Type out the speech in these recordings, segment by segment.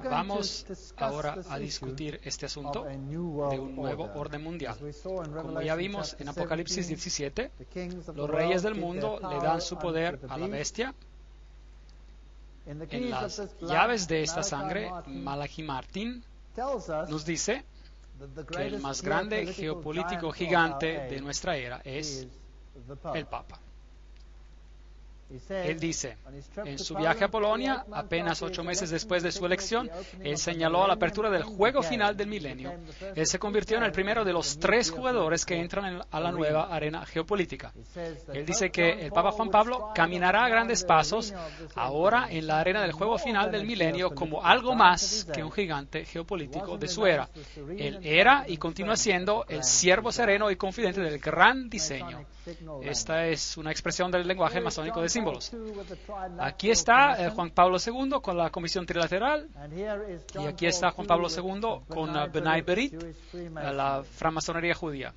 Vamos ahora a discutir este asunto de un nuevo orden mundial. Como ya vimos en Apocalipsis 17, los reyes del mundo le dan su poder a la bestia. En las llaves de esta sangre, Malachi Martin nos dice que el más grande geopolítico gigante de nuestra era es el Papa. Él dice, en su viaje a Polonia, apenas 8 meses después de su elección, él señaló la apertura del juego final del milenio. Él se convirtió en el primero de los 3 jugadores que entran a la nueva arena geopolítica. Él dice que el Papa Juan Pablo caminará a grandes pasos ahora en la arena del juego final del milenio como algo más que un gigante geopolítico de su era. Él era y continúa siendo el siervo sereno y confidente del gran diseño. Esta es una expresión del lenguaje masónico de símbolos. Aquí está Juan Pablo II con la Comisión Trilateral, y aquí está Juan Pablo II con B'nai B'rith, la francmasonería judía.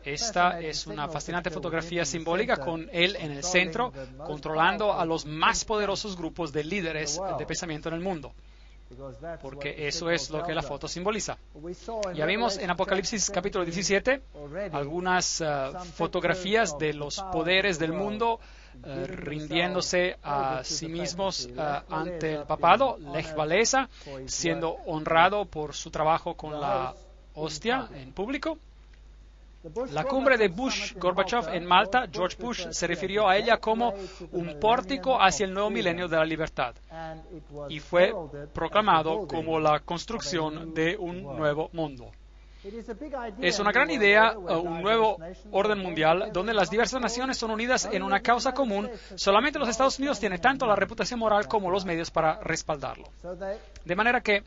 Esta es una fascinante fotografía simbólica con él en el centro, controlando a los más poderosos grupos de líderes de pensamiento en el mundo, porque eso es lo que la foto simboliza. Ya vimos en Apocalipsis capítulo 17 algunas fotografías de los poderes del mundo rindiéndose a sí mismos ante el papado, Lech Walesa, siendo honrado por su trabajo con la hostia en público. La cumbre de Bush-Gorbachev en Malta, George Bush se refirió a ella como un pórtico hacia el nuevo milenio de la libertad, y fue proclamado como la construcción de un nuevo mundo. Es una gran idea, un nuevo orden mundial donde las diversas naciones son unidas en una causa común. Solamente los Estados Unidos tienen tanto la reputación moral como los medios para respaldarlo. De manera que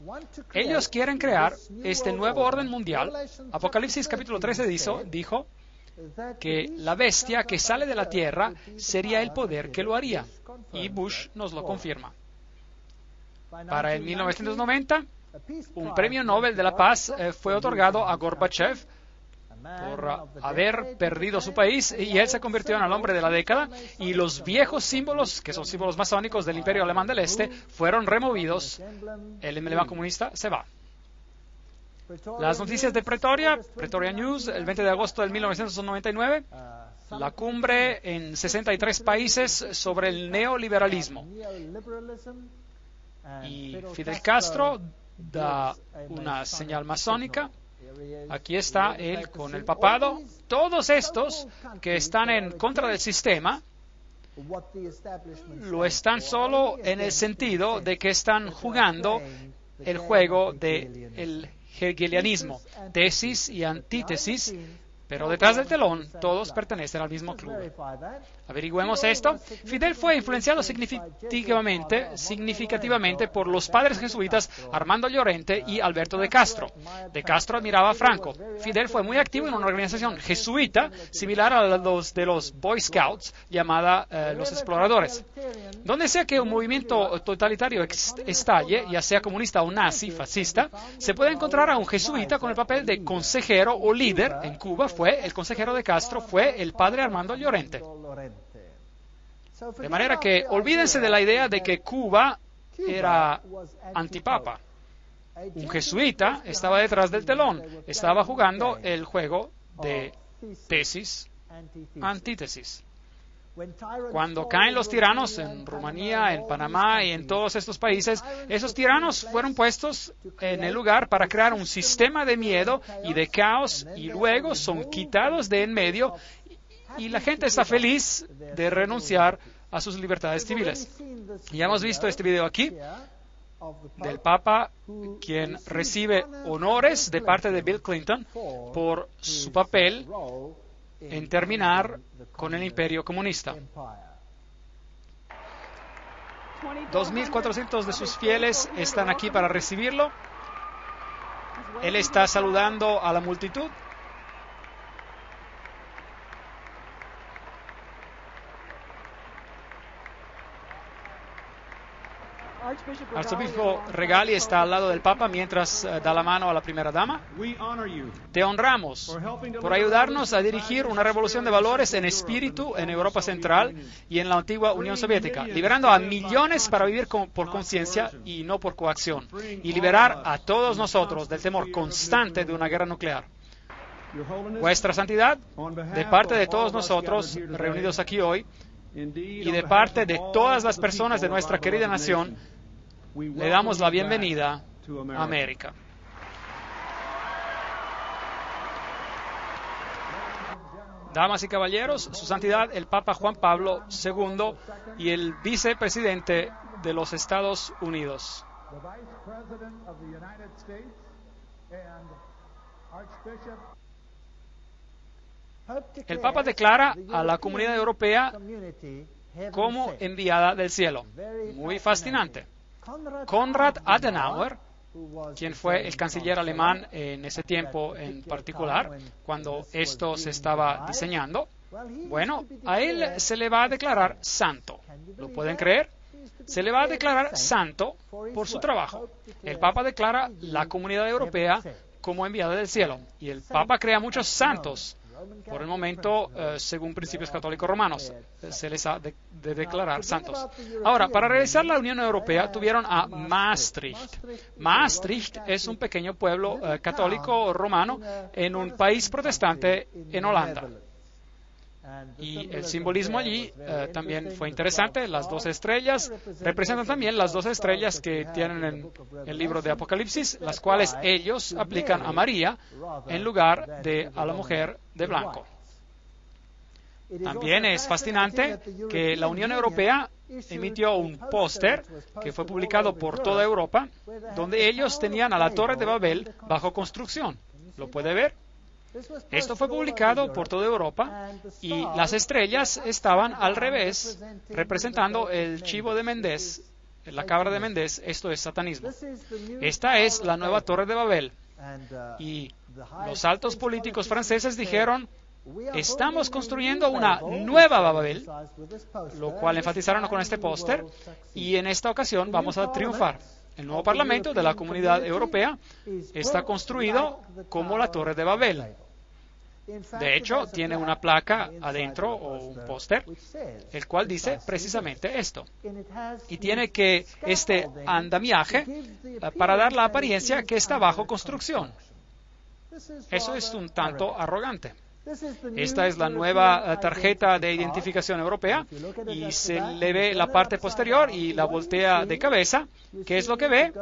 ellos quieren crear este nuevo orden mundial. Apocalipsis capítulo 13 dijo que la bestia que sale de la tierra sería el poder que lo haría, y Bush nos lo confirma. Para el 1990, un premio Nobel de la Paz fue otorgado a Gorbachev por haber perdido su país, y él se convirtió en el hombre de la década, y los viejos símbolos, que son símbolos masónicos del Imperio Alemán del Este, fueron removidos. El emblema comunista se va. Las noticias de Pretoria News, el 20 de agosto de 1999, la cumbre en 63 países sobre el neoliberalismo. Y Fidel Castro da una señal masónica. Aquí está él con el papado. Todos estos que están en contra del sistema lo están solo en el sentido de que están jugando el juego del hegelianismo, tesis y antítesis, Pero detrás del telón, todos pertenecen al mismo club. Averigüemos esto. Fidel fue influenciado significativamente por los padres jesuitas Armando Llorente y Alberto de Castro. De Castro admiraba a Franco. Fidel fue muy activo en una organización jesuita similar a los de los Boy Scouts, llamada los Exploradores. Donde sea que un movimiento totalitario estalle, ya sea comunista o nazi, fascista, se puede encontrar a un jesuita con el papel de consejero o líder. En Cuba el consejero de Castro fue el padre Armando Llorente. De manera que olvídense de la idea de que Cuba era antipapa. Un jesuita estaba detrás del telón, estaba jugando el juego de tesis, antítesis. Cuando caen los tiranos en Rumanía, en Panamá y en todos estos países, esos tiranos fueron puestos en el lugar para crear un sistema de miedo y de caos, y luego son quitados de en medio y la gente está feliz de renunciar a sus libertades civiles. Ya hemos visto este video aquí del Papa, quien recibe honores de parte de Bill Clinton por su papel en terminar con el imperio comunista. 2.400 de sus fieles están aquí para recibirlo. Él está saludando a la multitud. Arzobispo Regali está al lado del Papa mientras da la mano a la primera dama. Te honramos por ayudarnos a dirigir una revolución de valores en espíritu en Europa Central y en la antigua Unión Soviética, liberando a millones para vivir por conciencia y no por coacción, y liberar a todos nosotros del temor constante de una guerra nuclear. Vuestra Santidad, de parte de todos nosotros reunidos aquí hoy, y de parte de todas las personas de nuestra querida nación, le damos la bienvenida a América. Damas y caballeros, Su Santidad el Papa Juan Pablo II y el vicepresidente de los Estados Unidos. El Papa declara a la comunidad europea como enviada del cielo. Muy fascinante. Konrad Adenauer, quien fue el canciller alemán en ese tiempo en particular, cuando esto se estaba diseñando, bueno, a él se le va a declarar santo. ¿Lo pueden creer? Se le va a declarar santo por su trabajo. El Papa declara la comunidad europea como enviada del cielo. Y el Papa crea muchos santos. Por el momento, según principios católicos romanos, se les ha de declarar santos. Ahora, para realizar la Unión Europea, tuvieron a Maastricht. Maastricht es un pequeño pueblo católico romano en un país protestante en Holanda. Y el simbolismo allí también fue interesante. Las 12 estrellas representan también las 12 estrellas que tienen en el libro de Apocalipsis, las cuales ellos aplican a María en lugar de a la mujer de blanco. También es fascinante que la Unión Europea emitió un póster que fue publicado por toda Europa, donde ellos tenían a la Torre de Babel bajo construcción. ¿Lo puede ver? Esto fue publicado por toda Europa y las estrellas estaban al revés, representando el chivo de Mendez, la cabra de Mendez. Esto es satanismo. Esta es la nueva Torre de Babel. Y los altos políticos franceses dijeron: estamos construyendo una nueva Babel, lo cual enfatizaron con este póster, y en esta ocasión vamos a triunfar. El nuevo Parlamento de la Comunidad Europea está construido como la Torre de Babel. De hecho, tiene una placa adentro o un póster, el cual dice precisamente esto. Y tiene que este andamiaje para dar la apariencia que está bajo construcción. Eso es un tanto arrogante. Esta es la nueva tarjeta de identificación europea y se le ve la parte posterior y la voltea de cabeza. ¿Qué es lo que ve?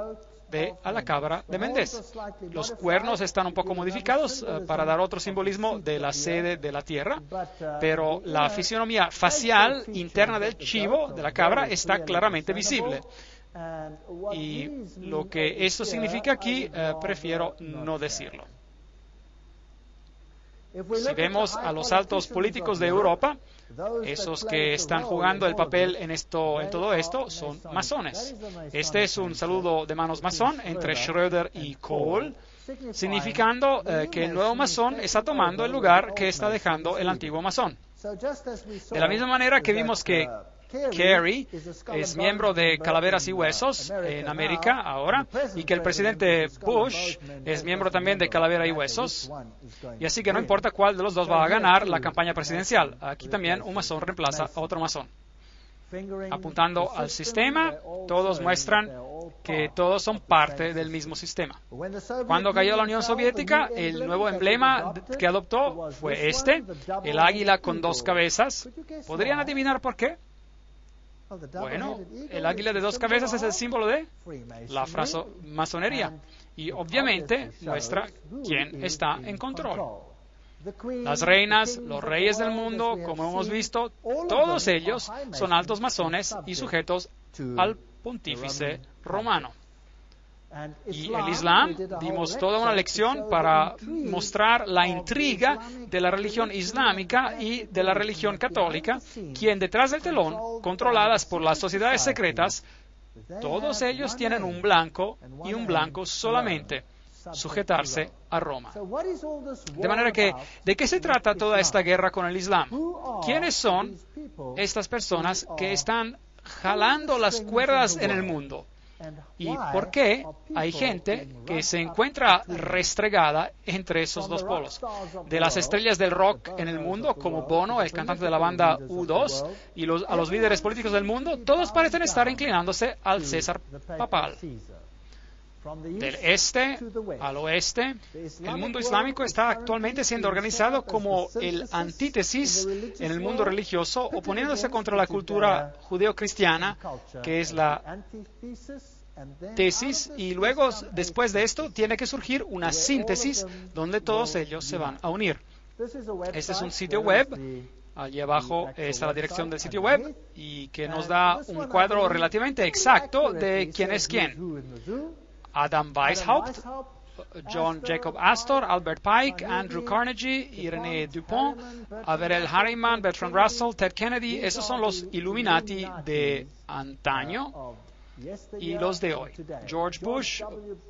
Ve a la cabra de Mendez. Los cuernos están un poco modificados para dar otro simbolismo de la sede de la tierra, pero la fisionomía facial interna del chivo, de la cabra, está claramente visible. Y lo que esto significa aquí, prefiero no decirlo. Si vemos a los altos políticos de Europa, esos que están jugando el papel en todo esto son masones. Este es un saludo de manos masón entre Schröder y Kohl, significando que el nuevo masón está tomando el lugar que está dejando el antiguo masón. De la misma manera que vimos que Kerry es miembro de Calaveras y Huesos en América ahora, y que el presidente Bush es miembro también de Calavera y Huesos, y así que no importa cuál de los dos va a ganar la campaña presidencial. Aquí también un masón reemplaza a otro masón. Apuntando al sistema, todos muestran que todos son parte del mismo sistema. Cuando cayó la Unión Soviética, el nuevo emblema que adoptó fue el águila con dos cabezas. ¿Podrían adivinar por qué? Bueno, el águila de dos cabezas es el símbolo de la masonería y obviamente muestra quién está en control. Las reinas, los reyes del mundo, como hemos visto, todos ellos son altos masones y sujetos al pontífice romano. Y el Islam, dimos toda una lección para mostrar la intriga de la religión islámica y de la religión católica, quien detrás del telón, controladas por las sociedades secretas, todos ellos tienen un blanco y un blanco solamente, sujetarse a Roma. De manera que, ¿de qué se trata toda esta guerra con el Islam? ¿Quiénes son estas personas que están jalando las cuerdas en el mundo? ¿Y por qué hay gente que se encuentra restregada entre esos dos polos? De las estrellas del rock en el mundo, como Bono, el cantante de la banda U2, y a los líderes políticos del mundo, todos parecen estar inclinándose al César papal. Del este al oeste, el mundo islámico está actualmente siendo organizado como el antítesis en el mundo religioso, oponiéndose contra la cultura judeocristiana, que es la tesis, y luego, después de esto, tiene que surgir una síntesis donde todos ellos se van a unir. Este es un sitio web. Allí abajo está la dirección del sitio web y que nos da un cuadro relativamente exacto de quién es quién. Adam Weishaupt, John Jacob Astor, Albert Pike, Andrew Carnegie, Irene Dupont, Averell Harriman, Bertrand Russell, Ted Kennedy. Esos son los Illuminati de antaño y los de hoy. George Bush,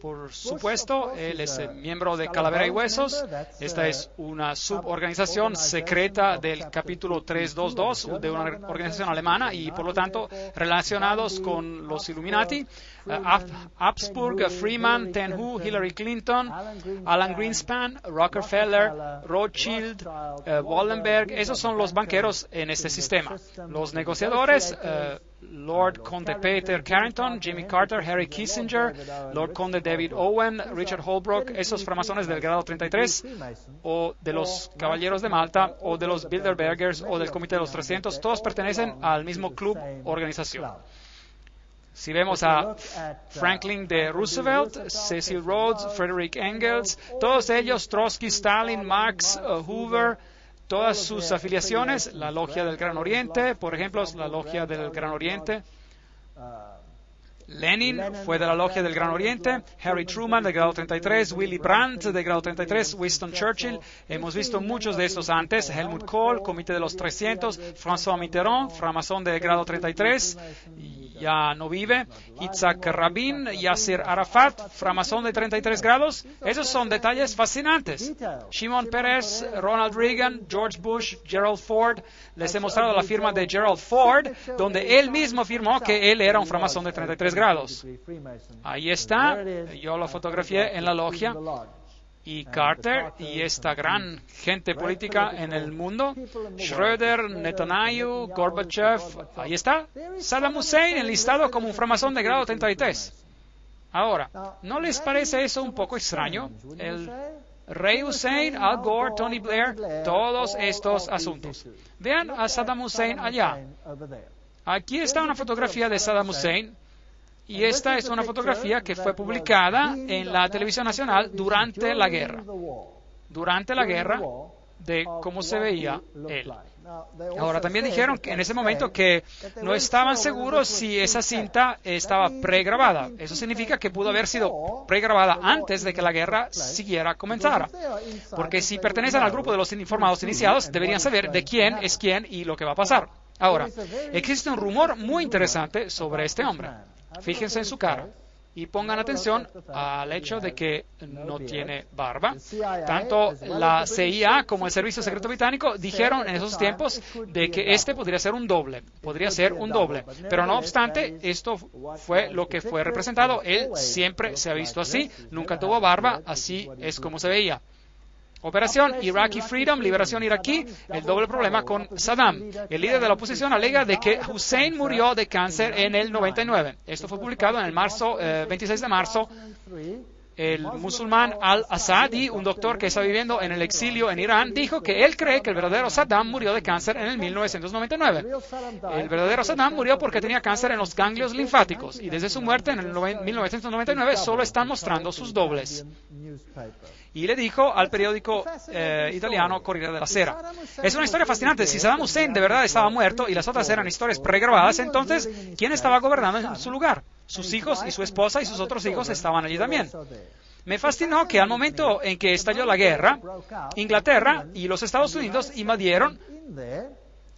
por supuesto, él es miembro de Calavera y Huesos. Esta es una suborganización secreta del capítulo 322 de una organización alemana y, por lo tanto, relacionados con los Illuminati. Habsburg, Freeman, Ten Hu, Hillary Clinton, Alan Greenspan, Rockefeller, Rothschild, Wallenberg. Esos son los banqueros en este sistema. Los negociadores, Lord Conde Peter Carrington, Jimmy Carter, Harry Kissinger, Lord Conde David Owen, Richard Holbrooke, esos framasones del grado 33, o de los Caballeros de Malta, o de los Bilderbergers, o del Comité de los 300, todos pertenecen al mismo club organización. Si vemos a Franklin D. Roosevelt, Cecil Rhodes, Frederick Engels, todos ellos, Trotsky, Stalin, Marx, Hoover, todas sus afiliaciones, la Logia del Gran Oriente, por ejemplo, la Logia del Gran Oriente. Lenin fue de la Logia del Gran Oriente, Harry Truman del grado 33, Willy Brandt del grado 33, Winston Churchill, hemos visto muchos de estos antes, Helmut Kohl, Comité de los 300, François Mitterrand, framasón del grado 33, ya no vive, Yitzhak Rabin, Yasser Arafat, framasón de 33 grados. Esos son detalles fascinantes. Shimon Peres, Ronald Reagan, George Bush, Gerald Ford. Les he mostrado la firma de Gerald Ford, donde él mismo afirmó que él era un framasón de 33 grados. Ahí está, yo lo fotografié en la logia. Y Carter y esta gran gente política en el mundo, Schröder, Netanyahu, Gorbachev, ahí está, Saddam Hussein enlistado como un framasón de grado 33. Ahora, ¿no les parece eso un poco extraño? El Rey Hussein, Al Gore, Tony Blair, todos estos asuntos. Vean a Saddam Hussein allá. Aquí está una fotografía de Saddam Hussein. Y esta es una fotografía que fue publicada en la televisión nacional durante la guerra de cómo se veía él. Ahora, también dijeron que en ese momento que no estaban seguros si esa cinta estaba pregrabada. Eso significa que pudo haber sido pregrabada antes de que la guerra siguiera comenzara. Porque si pertenecen al grupo de los informados iniciados, deberían saber de quién es quién y lo que va a pasar. Ahora, existe un rumor muy interesante sobre este hombre. Fíjense en su cara. Y pongan atención al hecho de que no tiene barba. Tanto la CIA como el Servicio Secreto Británico dijeron en esos tiempos de que este podría ser un doble. Podría ser un doble. Pero no obstante, esto fue lo que fue representado. Él siempre se ha visto así. Nunca tuvo barba. Así es como se veía. Operación Iraqi Freedom, liberación iraquí, el doble problema con Saddam. El líder de la oposición alega de que Hussein murió de cáncer en el 99. Esto fue publicado en el 26 de marzo. El musulmán al-Assadi, un doctor que está viviendo en el exilio en Irán, dijo que él cree que el verdadero Saddam murió de cáncer en el 1999. El verdadero Saddam murió porque tenía cáncer en los ganglios linfáticos y desde su muerte en el 1999 solo están mostrando sus dobles. Y le dijo al periódico italiano Corriere della Sera. Es una historia fascinante. Si Saddam Hussein de verdad estaba muerto y las otras eran historias pregrabadas, entonces, ¿quién estaba gobernando en su lugar? Sus hijos y su esposa y sus otros hijos estaban allí también. Me fascinó que al momento en que estalló la guerra, Inglaterra y los Estados Unidos invadieron.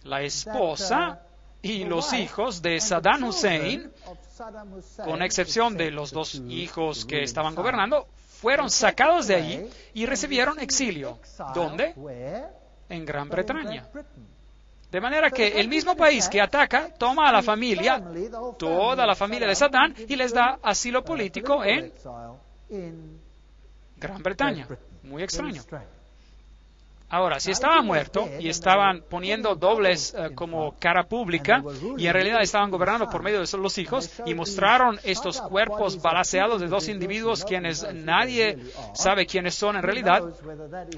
La esposa y los hijos de Saddam Hussein, con excepción de los dos hijos que estaban gobernando, fueron sacados de allí y recibieron exilio. ¿Dónde? En Gran Bretaña. De manera que el mismo país que ataca toma a la familia, toda la familia de Saddam, y les da asilo político en Gran Bretaña. Muy extraño. Ahora, si estaba muerto y estaban poniendo dobles como cara pública y en realidad estaban gobernando por medio de los hijos y mostraron estos cuerpos balaceados de dos individuos quienes nadie sabe quiénes son en realidad,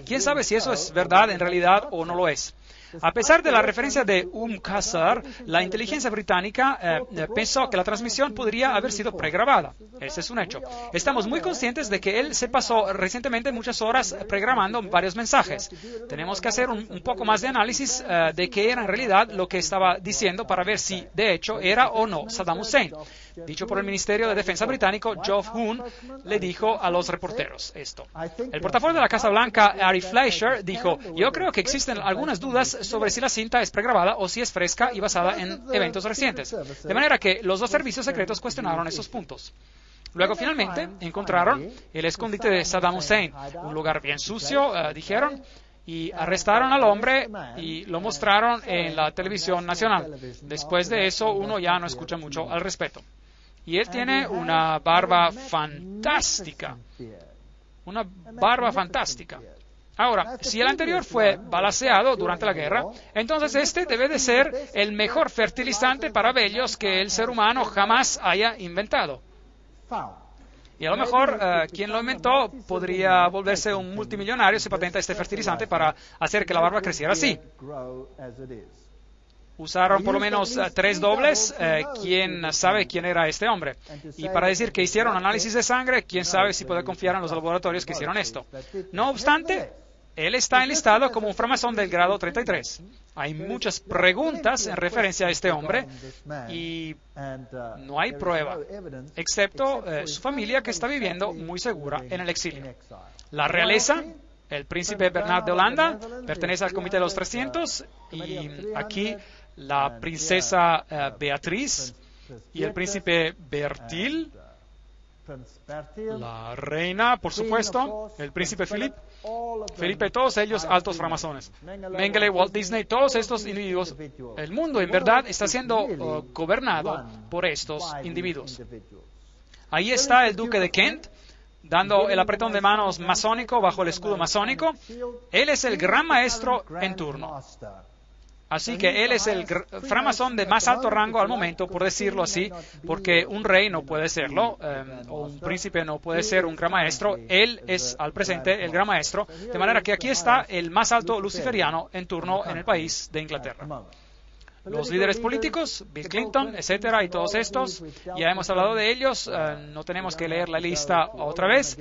¿quién sabe si eso es verdad en realidad o no lo es? A pesar de la referencia de Qasr, la inteligencia británica pensó que la transmisión podría haber sido pregrabada. Ese es un hecho. Estamos muy conscientes de que él se pasó recientemente muchas horas pregrabando varios mensajes. Tenemos que hacer un poco más de análisis de qué era en realidad lo que estaba diciendo para ver si, de hecho, era o no Saddam Hussein. Dicho por el Ministerio de Defensa británico, Geoff Huhn le dijo a los reporteros esto. El portavoz de la Casa Blanca, Ari Fleischer, dijo: yo creo que existen algunas dudas sobre si la cinta es pregrabada o si es fresca y basada en eventos recientes. De manera que los dos servicios secretos cuestionaron esos puntos. Luego, finalmente, encontraron el escondite de Saddam Hussein, un lugar bien sucio, dijeron, y arrestaron al hombre y lo mostraron en la televisión nacional. Después de eso, uno ya no escucha mucho al respecto. Y él tiene una barba fantástica. Una barba fantástica. Ahora, si el anterior fue balaceado durante la guerra, entonces este debe de ser el mejor fertilizante para vellos que el ser humano jamás haya inventado. Y a lo mejor quien lo inventó podría volverse un multimillonario si patenta este fertilizante para hacer que la barba creciera así. Usaron por lo menos 3 dobles. ¿Quién sabe quién era este hombre? Y para decir que hicieron análisis de sangre, ¿quién sabe si puede confiar en los laboratorios que hicieron esto? No obstante, él está enlistado como un framasón del grado 33. Hay muchas preguntas en referencia a este hombre y no hay prueba, excepto su familia que está viviendo muy segura en el exilio. La realeza, el príncipe Bernard de Holanda, pertenece al Comité de los 300 y aquí la princesa Beatriz y el príncipe Bertil, la reina, por supuesto, el príncipe Felipe, todos ellos altos framasones. Mengele, Walt Disney, todos estos individuos. El mundo, en verdad, está siendo gobernado por estos individuos. Ahí está el duque de Kent, dando el apretón de manos masónico bajo el escudo masónico. Él es el gran maestro en turno. Así que él es el framasón de más alto rango al momento, por decirlo así, porque un rey no puede serlo, o un príncipe no puede ser un gran maestro. Él es al presente el gran maestro, de manera que aquí está el más alto luciferiano en turno en el país de Inglaterra. Los líderes políticos, Bill Clinton, etcétera, y todos estos, ya hemos hablado de ellos, no tenemos que leer la lista otra vez.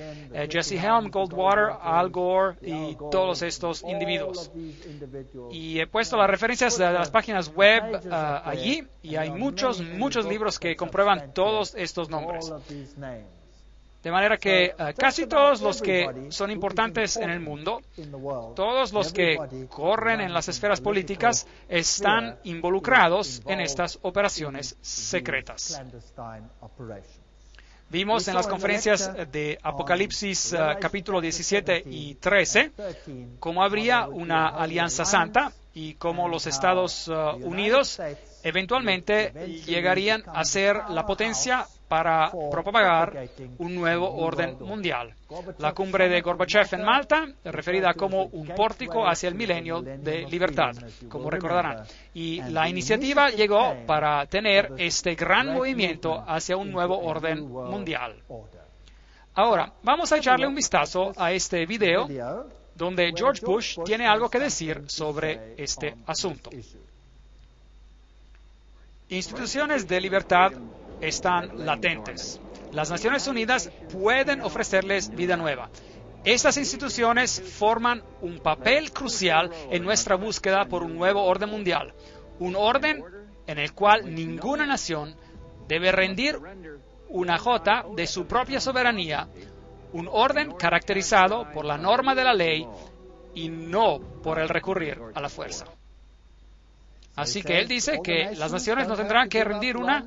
Jesse Helm, Goldwater, Al Gore y todos estos individuos. Y he puesto las referencias de las páginas web allí, y hay muchos libros que comprueban todos estos nombres. De manera que casi todos los que son importantes en el mundo, todos los que corren en las esferas políticas, están involucrados en estas operaciones secretas. Vimos en las conferencias de Apocalipsis capítulo 17 y 13 cómo habría una alianza santa y cómo los Estados Unidos eventualmente llegarían a ser la potencia para propagar un nuevo orden mundial. La cumbre de Gorbachev en Malta, referida como un pórtico hacia el milenio de libertad, como recordarán. Y la iniciativa llegó para tener este gran movimiento hacia un nuevo orden mundial. Ahora, vamos a echarle un vistazo a este video donde George Bush tiene algo que decir sobre este asunto. Instituciones de libertad están latentes. Las Naciones Unidas pueden ofrecerles vida nueva. Estas instituciones forman un papel crucial en nuestra búsqueda por un nuevo orden mundial, un orden en el cual ninguna nación debe rendir una jota de su propia soberanía, un orden caracterizado por la norma de la ley y no por el recurrir a la fuerza. Así que él dice que las naciones no tendrán que rendir una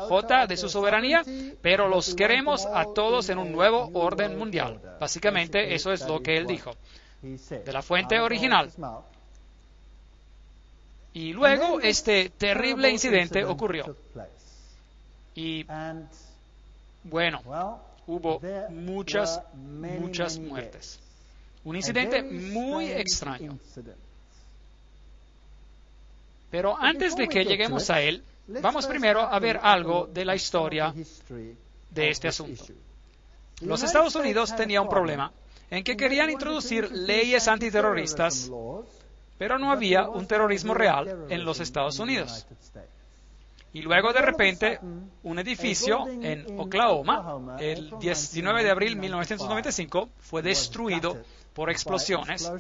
jota de su soberanía, pero los queremos a todos en un nuevo orden mundial. Básicamente eso es lo que él dijo, de la fuente original. Y luego este terrible incidente ocurrió. Y bueno, hubo muchas muertes. Un incidente muy extraño. Pero antes de que lleguemos a él, vamos primero a ver algo de la historia de este asunto. Los Estados Unidos tenían un problema en que querían introducir leyes antiterroristas, pero no había un terrorismo real en los Estados Unidos. Y luego de repente, un edificio en Oklahoma, el 19 de abril de 1995, fue destruido por explosiones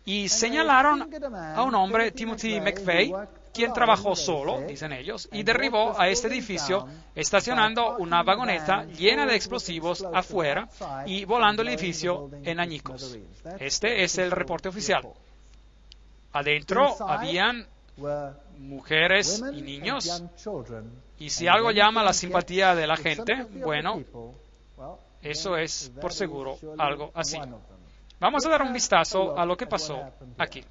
y señalaron a un hombre, Timothy McVeigh, quien trabajó solo, dicen ellos, y derribó a este edificio estacionando una vagoneta llena de explosivos afuera y volando el edificio en añicos. Este es el reporte oficial. Adentro habían mujeres y niños, y si algo llama la simpatía de la gente, bueno, eso es por seguro algo así. Vamos a dar un vistazo a lo que pasó aquí.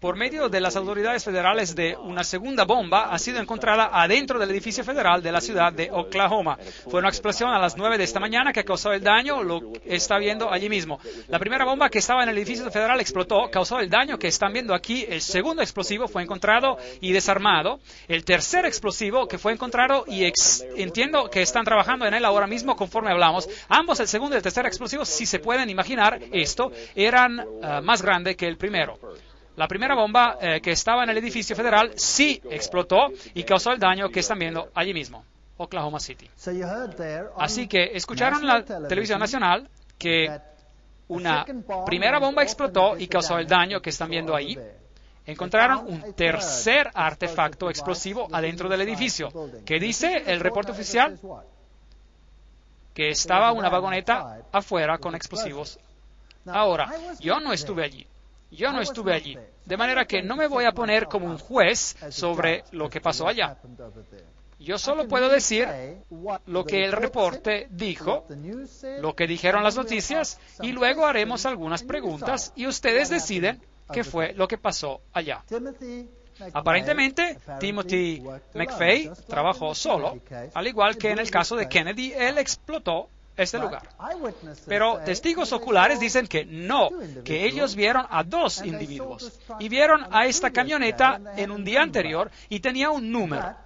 Por medio de las autoridades federales, una segunda bomba ha sido encontrada adentro del edificio federal de la ciudad de Oklahoma. Fue una explosión a las 9 de esta mañana que causó el daño, lo está viendo allí mismo. La primera bomba que estaba en el edificio federal explotó, causó el daño que están viendo aquí. El segundo explosivo fue encontrado y desarmado. El tercer explosivo que fue encontrado, y entiendo que están trabajando en él ahora mismo conforme hablamos. Ambos, el segundo y el tercer explosivo, si se pueden imaginar esto, eran más grandes que el primero. La primera bomba que estaba en el edificio federal sí explotó y causó el daño que están viendo allí mismo, Oklahoma City. Así que escucharon en la televisión nacional que una primera bomba explotó y causó el daño que están viendo ahí. Encontraron un tercer artefacto explosivo adentro del edificio. ¿Qué dice el reporte oficial? Que estaba una vagoneta afuera con explosivos. Ahora, yo no estuve allí. De manera que no me voy a poner como un juez sobre lo que pasó allá. Yo solo puedo decir lo que el reporte dijo, lo que dijeron las noticias, y luego haremos algunas preguntas y ustedes deciden qué fue lo que pasó allá. Aparentemente, Timothy McVeigh trabajó solo, al igual que en el caso de Kennedy, él explotó este lugar. Pero testigos oculares dicen que no, que ellos vieron a dos individuos y vieron a esta camioneta en un día anterior y tenía un número.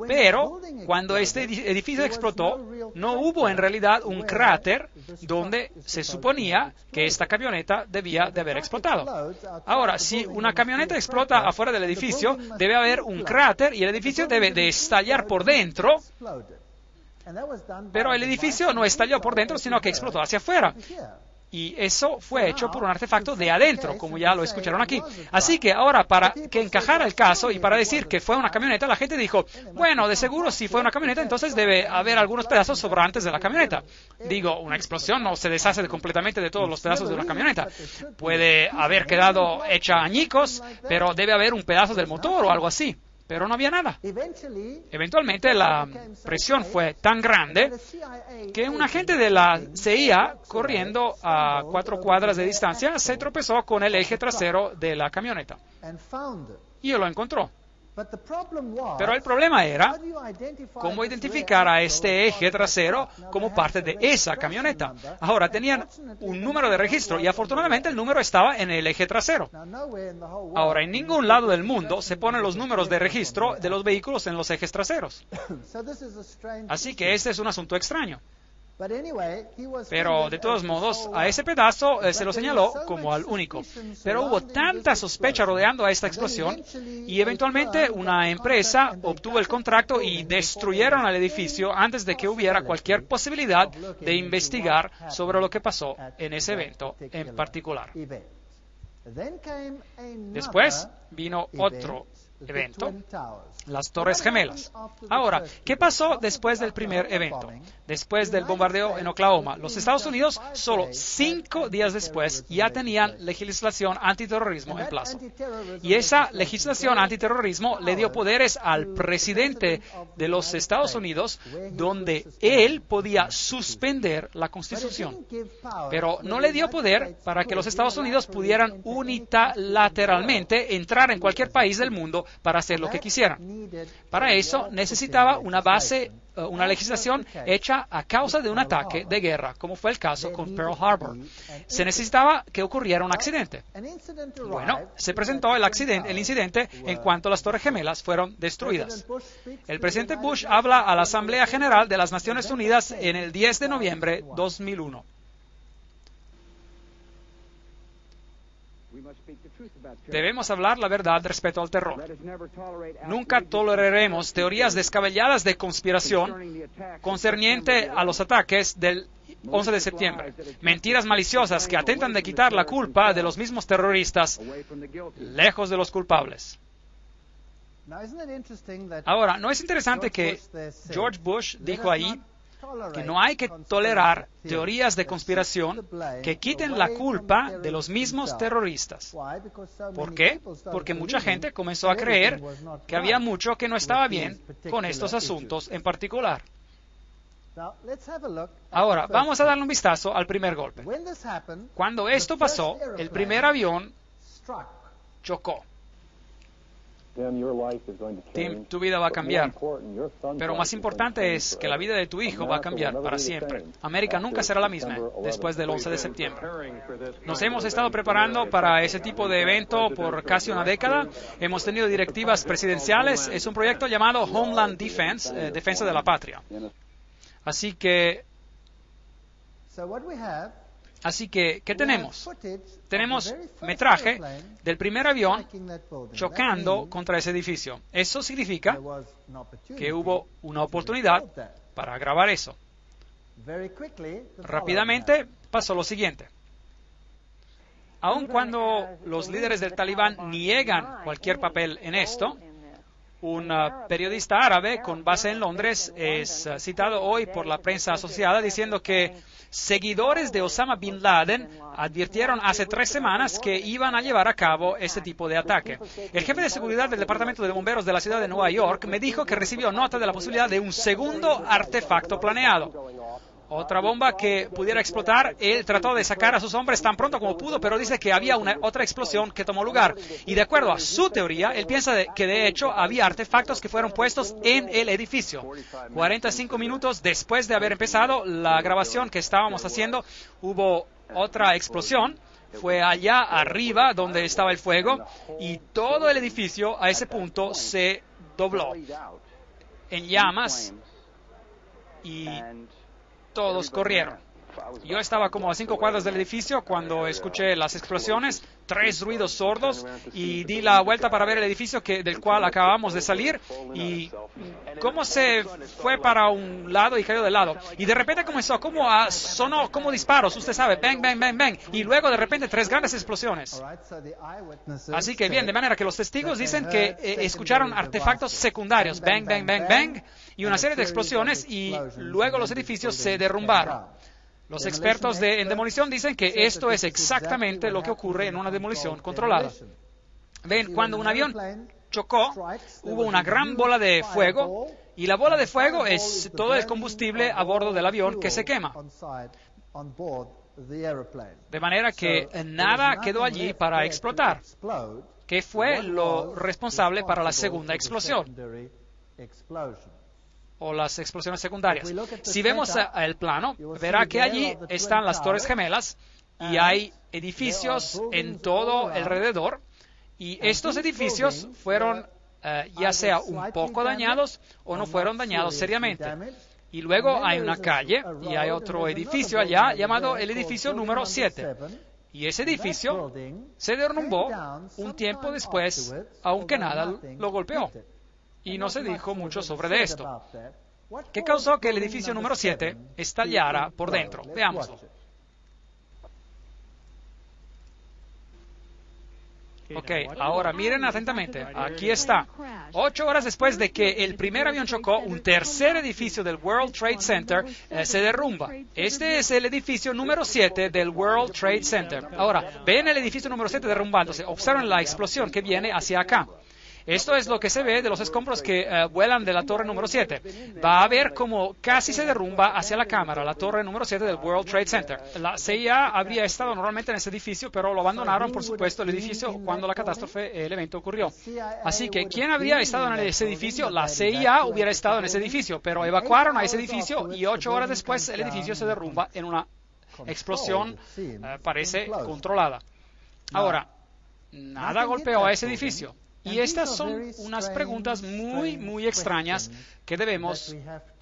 Pero cuando este edificio explotó, no hubo en realidad un cráter donde se suponía que esta camioneta debía de haber explotado. Ahora, si una camioneta explota afuera del edificio, debe haber un cráter y el edificio debe de estallar por dentro, pero el edificio no estalló por dentro, sino que explotó hacia afuera. Y eso fue hecho por un artefacto de adentro, como ya lo escucharon aquí. Así que ahora, para que encajara el caso y para decir que fue una camioneta, la gente dijo, bueno, de seguro si fue una camioneta, entonces debe haber algunos pedazos sobrantes de la camioneta. Digo, una explosión no se deshace completamente de todos los pedazos de una camioneta. Puede haber quedado hecha añicos, pero debe haber un pedazo del motor o algo así. Pero no había nada. Eventualmente la presión fue tan grande que un agente de la CIA, corriendo a 4 cuadras de distancia, se tropezó con el eje trasero de la camioneta. Y lo encontró. Pero el problema era cómo identificar a este eje trasero como parte de esa camioneta. Ahora, tenían un número de registro y afortunadamente el número estaba en el eje trasero. Ahora, en ningún lado del mundo se ponen los números de registro de los vehículos en los ejes traseros. Así que este es un asunto extraño. Pero de todos modos, a ese pedazo se lo señaló como al único. Pero hubo tanta sospecha rodeando a esta explosión y eventualmente una empresa obtuvo el contrato y destruyeron el edificio antes de que hubiera cualquier posibilidad de investigar sobre lo que pasó en ese evento en particular. Después vino otro evento, las Torres Gemelas. Ahora, ¿qué pasó después del primer evento? Después del bombardeo en Oklahoma, los Estados Unidos, solo 5 días después, ya tenían legislación antiterrorismo en plazo. Y esa legislación antiterrorismo le dio poderes al presidente de los Estados Unidos, donde él podía suspender la Constitución. Pero no le dio poder para que los Estados Unidos pudieran unilateralmente entrar en cualquier país del mundo para hacer lo que quisieran. Para eso necesitaba una base, una legislación hecha a causa de un ataque de guerra, como fue el caso con Pearl Harbor. Se necesitaba que ocurriera un accidente. Bueno, se presentó el incidente en cuanto las Torres Gemelas fueron destruidas. El presidente Bush habla a la Asamblea General de las Naciones Unidas en el 10 de noviembre de 2001. Debemos hablar la verdad respecto al terror. Nunca toleraremos teorías descabelladas de conspiración concerniente a los ataques del 11 de septiembre. Mentiras maliciosas que atentan de quitar la culpa de los mismos terroristas lejos de los culpables. Ahora, ¿no es interesante que George Bush dijo ahí que no hay que tolerar teorías de conspiración que quiten la culpa de los mismos terroristas? ¿Por qué? Porque mucha gente comenzó a creer que había mucho que no estaba bien con estos asuntos en particular. Ahora, vamos a darle un vistazo al primer golpe. Cuando esto pasó, el primer avión chocó. Tim, tu vida va a cambiar. Pero más importante es que la vida de tu hijo va a cambiar para siempre. América nunca será la misma después del 11 de septiembre. Nos hemos estado preparando para ese tipo de evento por casi una década. Hemos tenido directivas presidenciales. Es un proyecto llamado Homeland Defense, Defensa de la Patria. Así que, ¿qué tenemos? Tenemos metraje del primer avión chocando contra ese edificio. Eso significa que hubo una oportunidad para grabar eso. Rápidamente pasó lo siguiente. Aun cuando los líderes del Talibán niegan cualquier papel en esto, un periodista árabe con base en Londres es citado hoy por la prensa asociada diciendo que seguidores de Osama Bin Laden advirtieron hace 3 semanas que iban a llevar a cabo este tipo de ataque. El jefe de seguridad del Departamento de Bomberos de la ciudad de Nueva York me dijo que recibió nota de la posibilidad de un segundo artefacto planeado. Otra bomba que pudiera explotar. Él trató de sacar a sus hombres tan pronto como pudo, pero dice que había otra explosión que tomó lugar. Y de acuerdo a su teoría, él piensa que de hecho había artefactos que fueron puestos en el edificio. 45 minutos después de haber empezado la grabación que estábamos haciendo, hubo otra explosión. Fue allá arriba donde estaba el fuego y todo el edificio a ese punto se dobló. en llamas y todos corrieron. Yo estaba como a 5 cuadras del edificio cuando escuché las explosiones, 3 ruidos sordos, y di la vuelta para ver el edificio del cual acabamos de salir, y cómo se fue para un lado y cayó de lado. Y de repente comenzó sonó como disparos, usted sabe, bang, bang, bang, bang, y luego de repente 3 grandes explosiones. Así que bien, de manera que los testigos dicen que escucharon artefactos secundarios, bang, bang, bang, bang, y una serie de explosiones, y luego los edificios se derrumbaron. Los expertos en demolición dicen que esto es exactamente lo que ocurre en una demolición controlada. Ven, cuando un avión chocó, hubo una gran bola de fuego, y la bola de fuego es todo el combustible a bordo del avión que se quema. De manera que nada quedó allí para explotar, que fue lo responsable para la segunda explosión, o las explosiones secundarias. Si vemos el plano, verá que allí están las Torres Gemelas y hay edificios en todo alrededor, y estos edificios fueron ya sea un poco dañados o no fueron dañados seriamente. Y luego hay una calle y hay otro edificio allá llamado el edificio número 7. Y ese edificio se derrumbó un tiempo después, aunque nada lo golpeó. Y no se dijo mucho sobre esto. ¿Qué causó que el edificio número 7 estallara por dentro? Veámoslo. Ok, ahora miren atentamente. Aquí está. 8 horas después de que el primer avión chocó, un tercer edificio del World Trade Center se derrumba. Este es el edificio número 7 del World Trade Center. Ahora, ven el edificio número 7 derrumbándose. Observen la explosión que viene hacia acá. Esto es lo que se ve de los escombros que vuelan de la torre número 7. Va a ver cómo casi se derrumba hacia la cámara, la torre número 7 del World Trade Center. La CIA habría estado normalmente en ese edificio, pero lo abandonaron, por supuesto, el edificio cuando la catástrofe, el evento ocurrió. Así que, ¿quién habría estado en ese edificio? La CIA hubiera estado en ese edificio, pero evacuaron a ese edificio y 8 horas después el edificio se derrumba en una explosión, parece, controlada. Ahora, nada golpeó a ese edificio. Y estas son unas preguntas muy, muy extrañas que debemos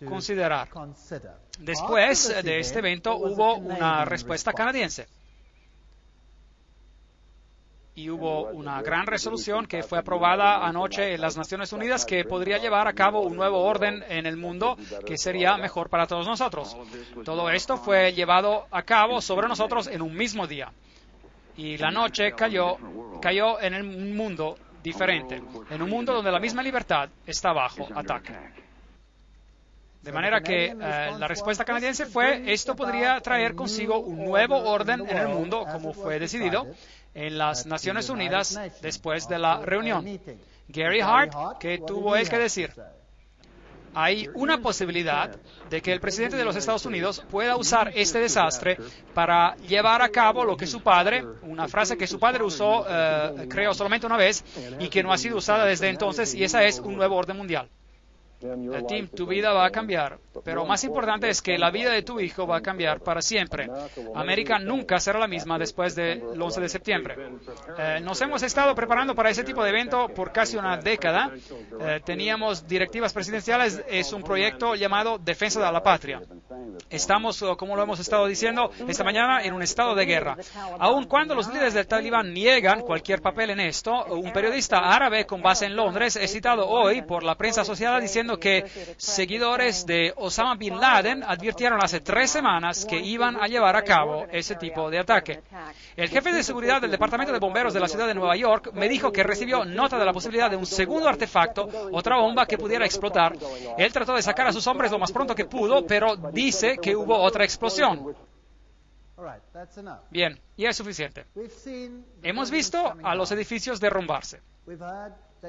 considerar. Después de este evento hubo una respuesta canadiense. Y hubo una gran resolución que fue aprobada anoche en las Naciones Unidas que podría llevar a cabo un nuevo orden en el mundo que sería mejor para todos nosotros. Todo esto fue llevado a cabo sobre nosotros en un mismo día. Y la noche cayó en un mundo diferente, en un mundo donde la misma libertad está bajo ataque. De manera que la respuesta canadiense fue: esto podría traer consigo un nuevo orden en el mundo, como fue decidido en las Naciones Unidas después de la reunión. Gary Hart, ¿qué tuvo él que decir? Hay una posibilidad de que el presidente de los Estados Unidos pueda usar este desastre para llevar a cabo lo que su padre, una frase que su padre usó, creo, solamente una vez y que no ha sido usada desde entonces, y esa es un nuevo orden mundial. Tim, tu vida va a cambiar, pero más importante es que la vida de tu hijo va a cambiar para siempre. América nunca será la misma después del 11 de septiembre. Nos hemos estado preparando para ese tipo de evento por casi una década. Teníamos directivas presidenciales, es un proyecto llamado Defensa de la Patria. Estamos, como lo hemos estado diciendo esta mañana, en un estado de guerra. Aun cuando los líderes del Talibán niegan cualquier papel en esto, un periodista árabe con base en Londres es citado hoy por la prensa asociada diciendo que seguidores de Osama Bin Laden advirtieron hace 3 semanas que iban a llevar a cabo ese tipo de ataque. El jefe de seguridad del Departamento de Bomberos de la ciudad de Nueva York me dijo que recibió nota de la posibilidad de un segundo artefacto, otra bomba que pudiera explotar. Él trató de sacar a sus hombres lo más pronto que pudo, pero dice que hubo otra explosión. Bien, y es suficiente. Hemos visto a los edificios derrumbarse.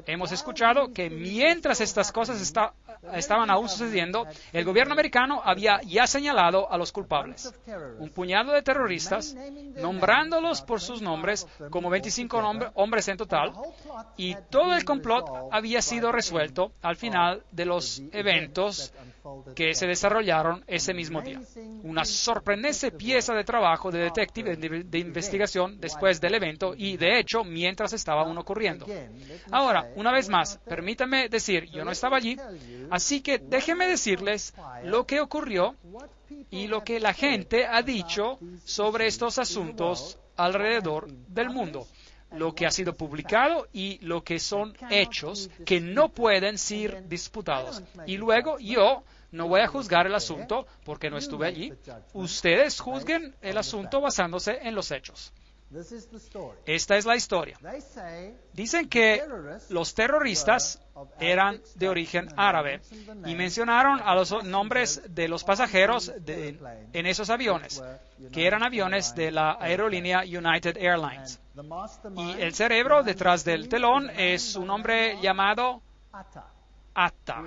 Hemos escuchado que mientras estas cosas estaban aún sucediendo, el gobierno americano había ya señalado a los culpables. Un puñado de terroristas, nombrándolos por sus nombres como 25 hombres en total, y todo el complot había sido resuelto al final de los eventos que se desarrollaron ese mismo día. Una sorprendente pieza de trabajo de detective de investigación después del evento y, de hecho, mientras estaba uno ocurriendo. Ahora, una vez más, permítanme decir, yo no estaba allí, así que déjenme decirles lo que ocurrió y lo que la gente ha dicho sobre estos asuntos alrededor del mundo, lo que ha sido publicado y lo que son hechos que no pueden ser disputados. Y luego yo no voy a juzgar el asunto porque no estuve allí. Ustedes juzguen el asunto basándose en los hechos. Esta es la historia. Dicen que los terroristas eran de origen árabe y mencionaron a los nombres de los pasajeros en esos aviones, que eran aviones de la aerolínea United Airlines. Y el cerebro detrás del telón es un hombre llamado Atta,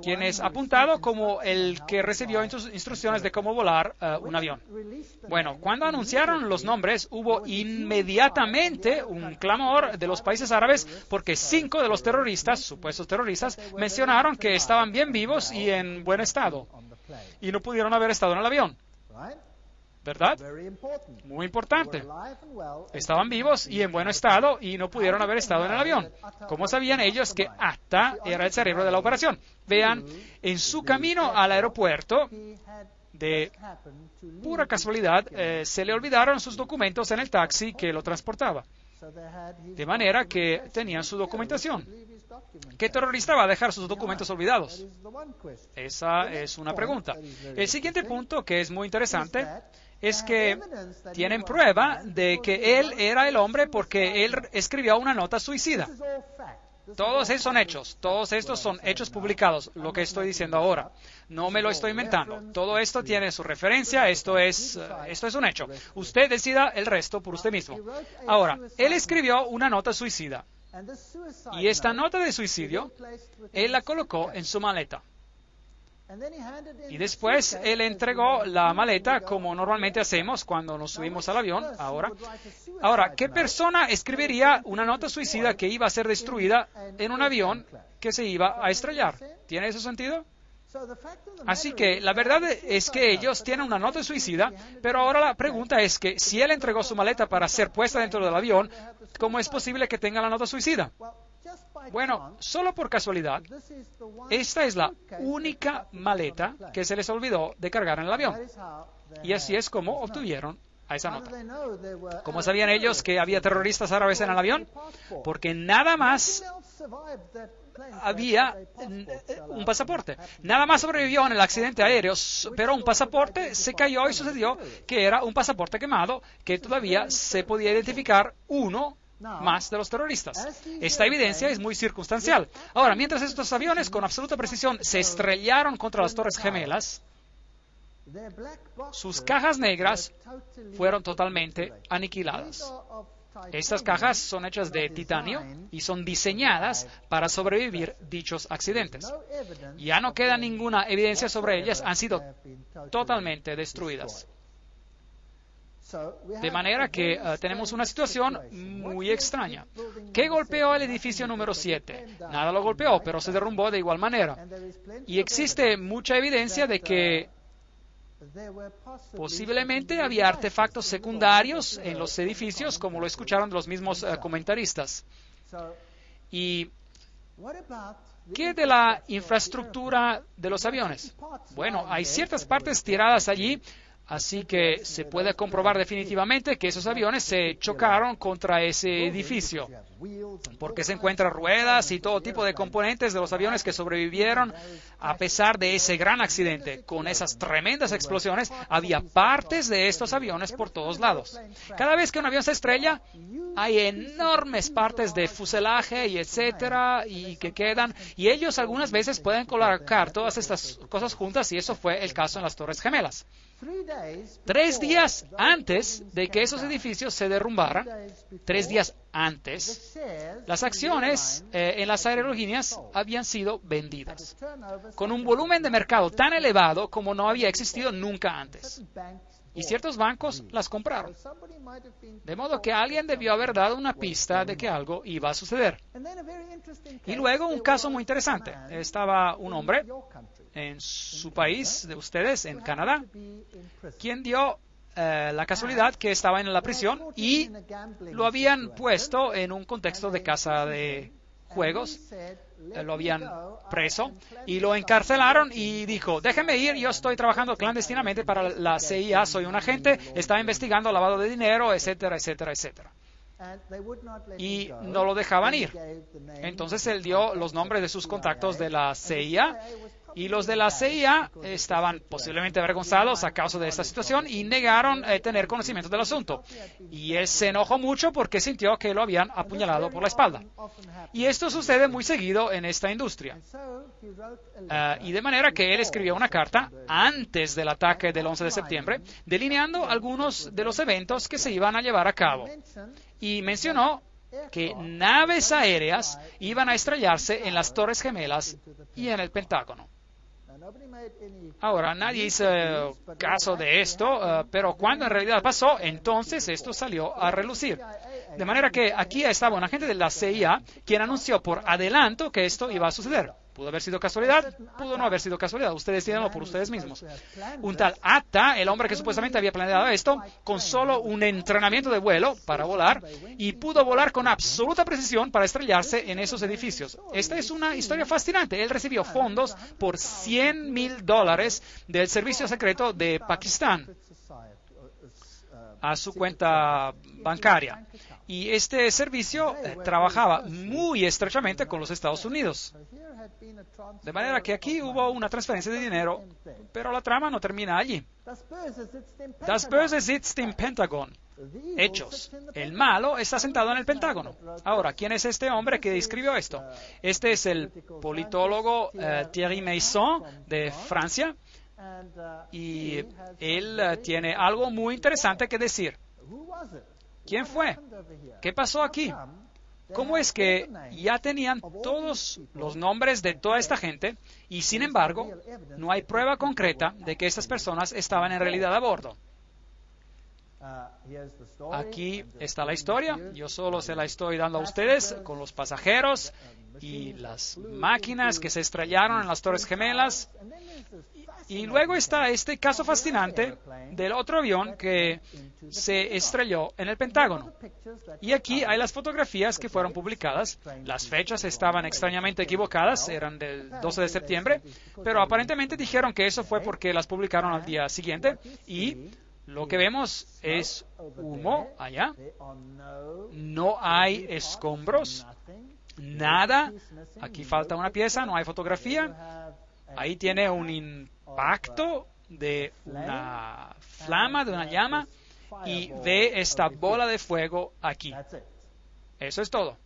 quien es apuntado como el que recibió instrucciones de cómo volar un avión. Bueno, cuando anunciaron los nombres, hubo inmediatamente un clamor de los países árabes porque 5 de los terroristas, supuestos terroristas, mencionaron que estaban bien vivos y en buen estado y no pudieron haber estado en el avión. ¿Verdad? Muy importante. Estaban vivos y en buen estado y no pudieron haber estado en el avión. ¿Cómo sabían ellos que Atta era el cerebro de la operación? Vean, en su camino al aeropuerto, de pura casualidad, se le olvidaron sus documentos en el taxi que lo transportaba. De manera que tenían su documentación. ¿Qué terrorista va a dejar sus documentos olvidados? Esa es una pregunta. El siguiente punto, que es muy interesante, es que tienen prueba de que él era el hombre porque él escribió una nota suicida. Todos esos son hechos, todos estos son hechos publicados, lo que estoy diciendo ahora. No me lo estoy inventando. Todo esto tiene su referencia, esto es un hecho. Usted decida el resto por usted mismo. Ahora, él escribió una nota suicida y esta nota de suicidio, él la colocó en su maleta. Y después él entregó la maleta como normalmente hacemos cuando nos subimos al avión. Ahora, ¿qué persona escribiría una nota suicida que iba a ser destruida en un avión que se iba a estrellar? ¿Tiene eso sentido? Así que la verdad es que ellos tienen una nota suicida, pero ahora la pregunta es que si él entregó su maleta para ser puesta dentro del avión, ¿cómo es posible que tenga la nota suicida? Bueno, solo por casualidad, esta es la única maleta que se les olvidó de cargar en el avión. Y así es como obtuvieron a esa nota. ¿Cómo sabían ellos que había terroristas árabes en el avión? Porque nada más había un pasaporte. Nada más sobrevivió en el accidente aéreo, pero un pasaporte se cayó y sucedió que era un pasaporte quemado que todavía se podía identificar uno más de los terroristas. Esta evidencia es muy circunstancial. Ahora, mientras estos aviones con absoluta precisión se estrellaron contra las Torres Gemelas, sus cajas negras fueron totalmente aniquiladas. Estas cajas son hechas de titanio y son diseñadas para sobrevivir dichos accidentes. Ya no queda ninguna evidencia sobre ellas, han sido totalmente destruidas. De manera que tenemos una situación muy extraña. ¿Qué golpeó el edificio número 7? Nada lo golpeó, pero se derrumbó de igual manera. Y existe mucha evidencia de que posiblemente había artefactos secundarios en los edificios, como lo escucharon los mismos comentaristas. ¿Y qué de la infraestructura de los aviones? Bueno, hay ciertas partes tiradas allí, así que se puede comprobar definitivamente que esos aviones se chocaron contra ese edificio, porque se encuentran ruedas y todo tipo de componentes de los aviones que sobrevivieron a pesar de ese gran accidente. Con esas tremendas explosiones, había partes de estos aviones por todos lados. Cada vez que un avión se estrella, hay enormes partes de fuselaje y etcétera, y que quedan, y ellos algunas veces pueden colocar todas estas cosas juntas, y eso fue el caso en las Torres Gemelas. 3 días antes de que esos edificios se derrumbaran, 3 días antes, las acciones en las aerolíneas habían sido vendidas, con un volumen de mercado tan elevado como no había existido nunca antes. y ciertos bancos las compraron. De modo que alguien debió haber dado una pista de que algo iba a suceder. Y luego un caso muy interesante. Estaba un hombre en su país, de ustedes, en Canadá, quien dio la casualidad que estaba en la prisión y lo habían puesto en un contexto de casa de juegos, lo habían preso y lo encarcelaron y dijo, déjeme ir, yo estoy trabajando clandestinamente para la CIA, soy un agente, estaba investigando lavado de dinero, etcétera, etcétera, etcétera. Y no lo dejaban ir. Entonces él dio los nombres de sus contactos de la CIA y los de la CIA estaban posiblemente avergonzados a causa de esta situación y negaron tener conocimiento del asunto. Y él se enojó mucho porque sintió que lo habían apuñalado por la espalda. Y esto sucede muy seguido en esta industria. Y de manera que él escribió una carta antes del ataque del 11 de septiembre, delineando algunos de los eventos que se iban a llevar a cabo. Y mencionó que naves aéreas iban a estrellarse en las Torres Gemelas y en el Pentágono. Ahora, nadie hizo caso de esto, pero cuando en realidad pasó, entonces esto salió a relucir. De manera que aquí estaba un agente de la CIA quien anunció por adelanto que esto iba a suceder. ¿Pudo haber sido casualidad? Pudo no haber sido casualidad. Ustedes díganlo por ustedes mismos. Un tal Atta, el hombre que supuestamente había planeado esto, con solo un entrenamiento de vuelo para volar, y pudo volar con absoluta precisión para estrellarse en esos edificios. Esta es una historia fascinante. Él recibió fondos por $100,000 del servicio secreto de Pakistán a su cuenta bancaria. Y este servicio trabajaba muy estrechamente con los Estados Unidos. De manera que aquí hubo una transferencia de dinero, pero la trama no termina allí. Das Böse sitzt im Pentagon. Hechos. El malo está sentado en el Pentágono. Ahora, ¿quién es este hombre que escribió esto? Este es el politólogo Thierry Meyssan de Francia. Y él tiene algo muy interesante que decir. ¿Quién fue? ¿Qué pasó aquí? ¿Cómo es que ya tenían todos los nombres de toda esta gente y, sin embargo, no hay prueba concreta de que estas personas estaban en realidad a bordo? Aquí está la historia. Yo solo se la estoy dando a ustedes con los pasajeros y las máquinas que se estrellaron en las Torres Gemelas. Y luego está este caso fascinante del otro avión que se estrelló en el Pentágono. Y aquí hay las fotografías que fueron publicadas. Las fechas estaban extrañamente equivocadas, eran del 12 de septiembre, pero aparentemente dijeron que eso fue porque las publicaron al día siguiente. Y lo que vemos es humo allá. No hay escombros, nada. Aquí falta una pieza, no hay fotografía. Ahí tiene un impacto de una flama, de una llama, y ve esta bola de fuego aquí. Eso es todo.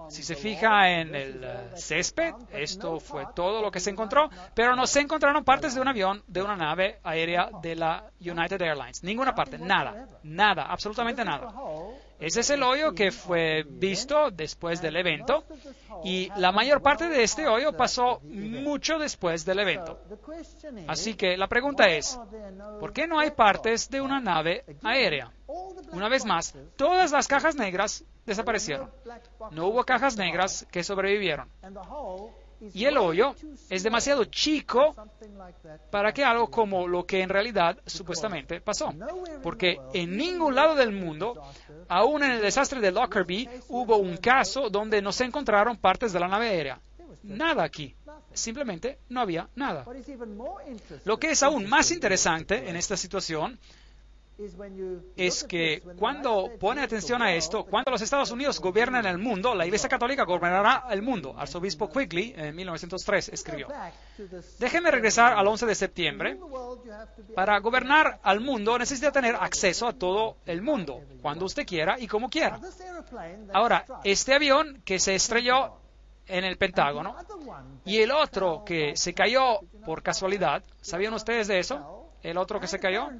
Si se fija en el césped, esto fue todo lo que se encontró, pero no se encontraron partes de un avión, de una nave aérea de la United Airlines. Ninguna parte, nada, nada, absolutamente nada. Ese es el hoyo que fue visto después del evento, y la mayor parte de este hoyo pasó mucho después del evento. Así que la pregunta es, ¿por qué no hay partes de una nave aérea? Una vez más, todas las cajas negras desaparecieron. No hubo cajas negras que sobrevivieron. Y el hoyo es demasiado chico para que algo como lo que en realidad supuestamente pasó. Porque en ningún lado del mundo, aún en el desastre de Lockerbie, hubo un caso donde no se encontraron partes de la nave aérea. Nada aquí. Simplemente no había nada. Lo que es aún más interesante en esta situación es que cuando pone atención a esto, cuando los Estados Unidos gobiernan el mundo, la Iglesia Católica gobernará el mundo. Arzobispo Quigley, en 1903, escribió. Déjeme regresar al 11 de septiembre. Para gobernar al mundo necesita tener acceso a todo el mundo, cuando usted quiera y como quiera. Ahora, este avión que se estrelló en el Pentágono y el otro que se cayó por casualidad, ¿sabían ustedes de eso? El otro que se cayó.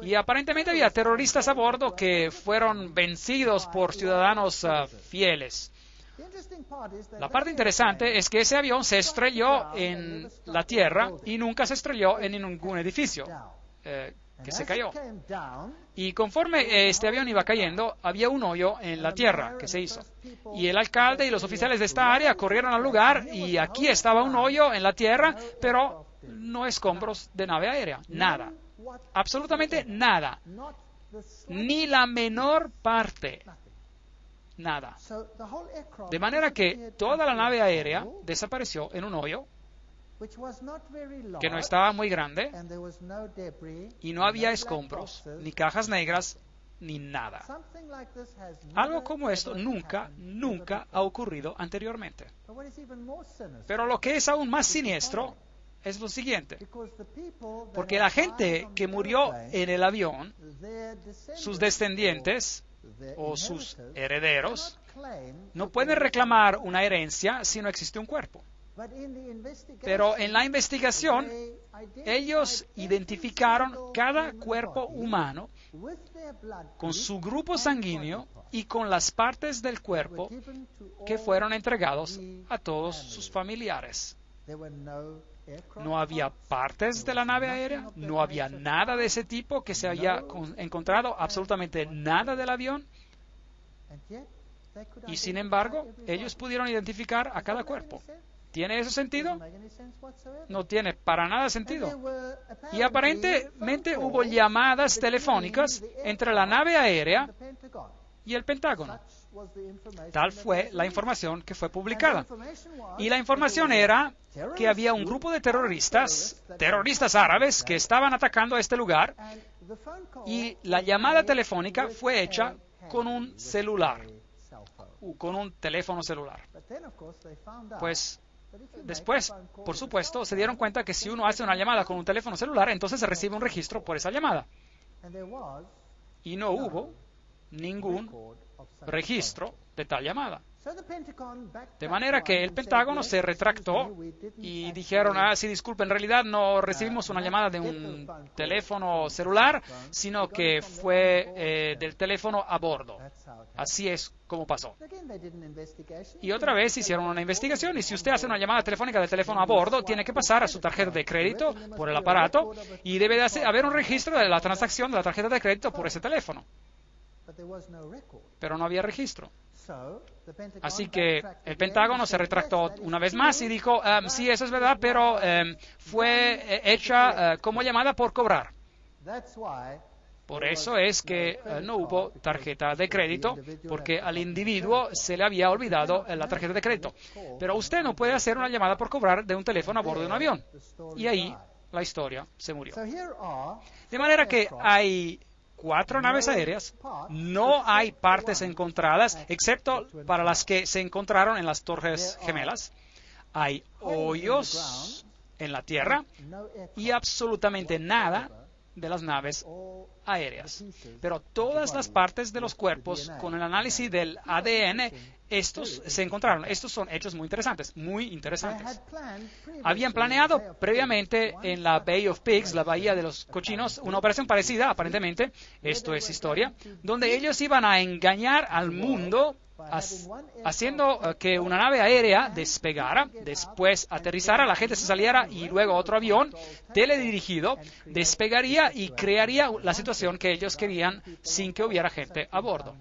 Y aparentemente había terroristas a bordo que fueron vencidos por ciudadanos fieles. La parte interesante es que ese avión se estrelló en la tierra y nunca se estrelló en ningún edificio. que se cayó. Y conforme este avión iba cayendo, había un hoyo en la tierra que se hizo. Y el alcalde y los oficiales de esta área corrieron al lugar y aquí estaba un hoyo en la tierra, pero no escombros de nave aérea, nada, absolutamente nada, ni la menor parte, nada. De manera que toda la nave aérea desapareció en un hoyo que no estaba muy grande y no había escombros, ni cajas negras, ni nada. Algo como esto nunca ha ocurrido anteriormente. Pero lo que es aún más siniestro es lo siguiente, porque la gente que murió en el avión, sus descendientes o sus herederos, no pueden reclamar una herencia si no existe un cuerpo. Pero en la investigación, ellos identificaron cada cuerpo humano con su grupo sanguíneo y con las partes del cuerpo que fueron entregados a todos sus familiares. No había partes de la nave aérea, no había nada de ese tipo que se había encontrado, absolutamente nada del avión. Y sin embargo, ellos pudieron identificar a cada cuerpo. ¿Tiene eso sentido? No tiene para nada sentido. Y aparentemente hubo llamadas telefónicas entre la nave aérea y el Pentágono. Tal fue la información que fue publicada. Y la información era que había un grupo de terroristas árabes, que estaban atacando a este lugar, y la llamada telefónica fue hecha con un celular, con un teléfono celular. Pues después, por supuesto, se dieron cuenta que si uno hace una llamada con un teléfono celular, entonces se recibe un registro por esa llamada. Y no hubo ningún registro de tal llamada. De manera que el Pentágono se retractó y dijeron, sí, disculpen, en realidad no recibimos una llamada de un teléfono celular, sino que fue del teléfono a bordo. Así es como pasó. Y otra vez hicieron una investigación, y si usted hace una llamada telefónica del teléfono a bordo, tiene que pasar a su tarjeta de crédito por el aparato, y debe de haber un registro de la transacción de la tarjeta de crédito por ese teléfono. Pero no había registro. Así que el Pentágono se retractó una vez más y dijo, sí, eso es verdad, pero fue hecha como llamada por cobrar. Por eso es que no hubo tarjeta de crédito, porque al individuo se le había olvidado la tarjeta de crédito. Pero usted no puede hacer una llamada por cobrar de un teléfono a bordo de un avión. Y ahí la historia se murió. De manera que hay 4 naves aéreas, no hay partes encontradas, excepto para las que se encontraron en las Torres Gemelas. Hay hoyos en la tierra y absolutamente nada de las naves aéreas. Pero todas las partes de los cuerpos, con el análisis del ADN, estos se encontraron. Estos son hechos muy interesantes, muy interesantes. Habían planeado previamente en la Bay of Pigs, la Bahía de los Cochinos, una operación parecida, aparentemente, esto es historia, donde ellos iban a engañar al mundo haciendo que una nave aérea despegara, después aterrizara, la gente se saliera y luego otro avión teledirigido despegaría y crearía la situación que ellos querían sin que hubiera gente a bordo.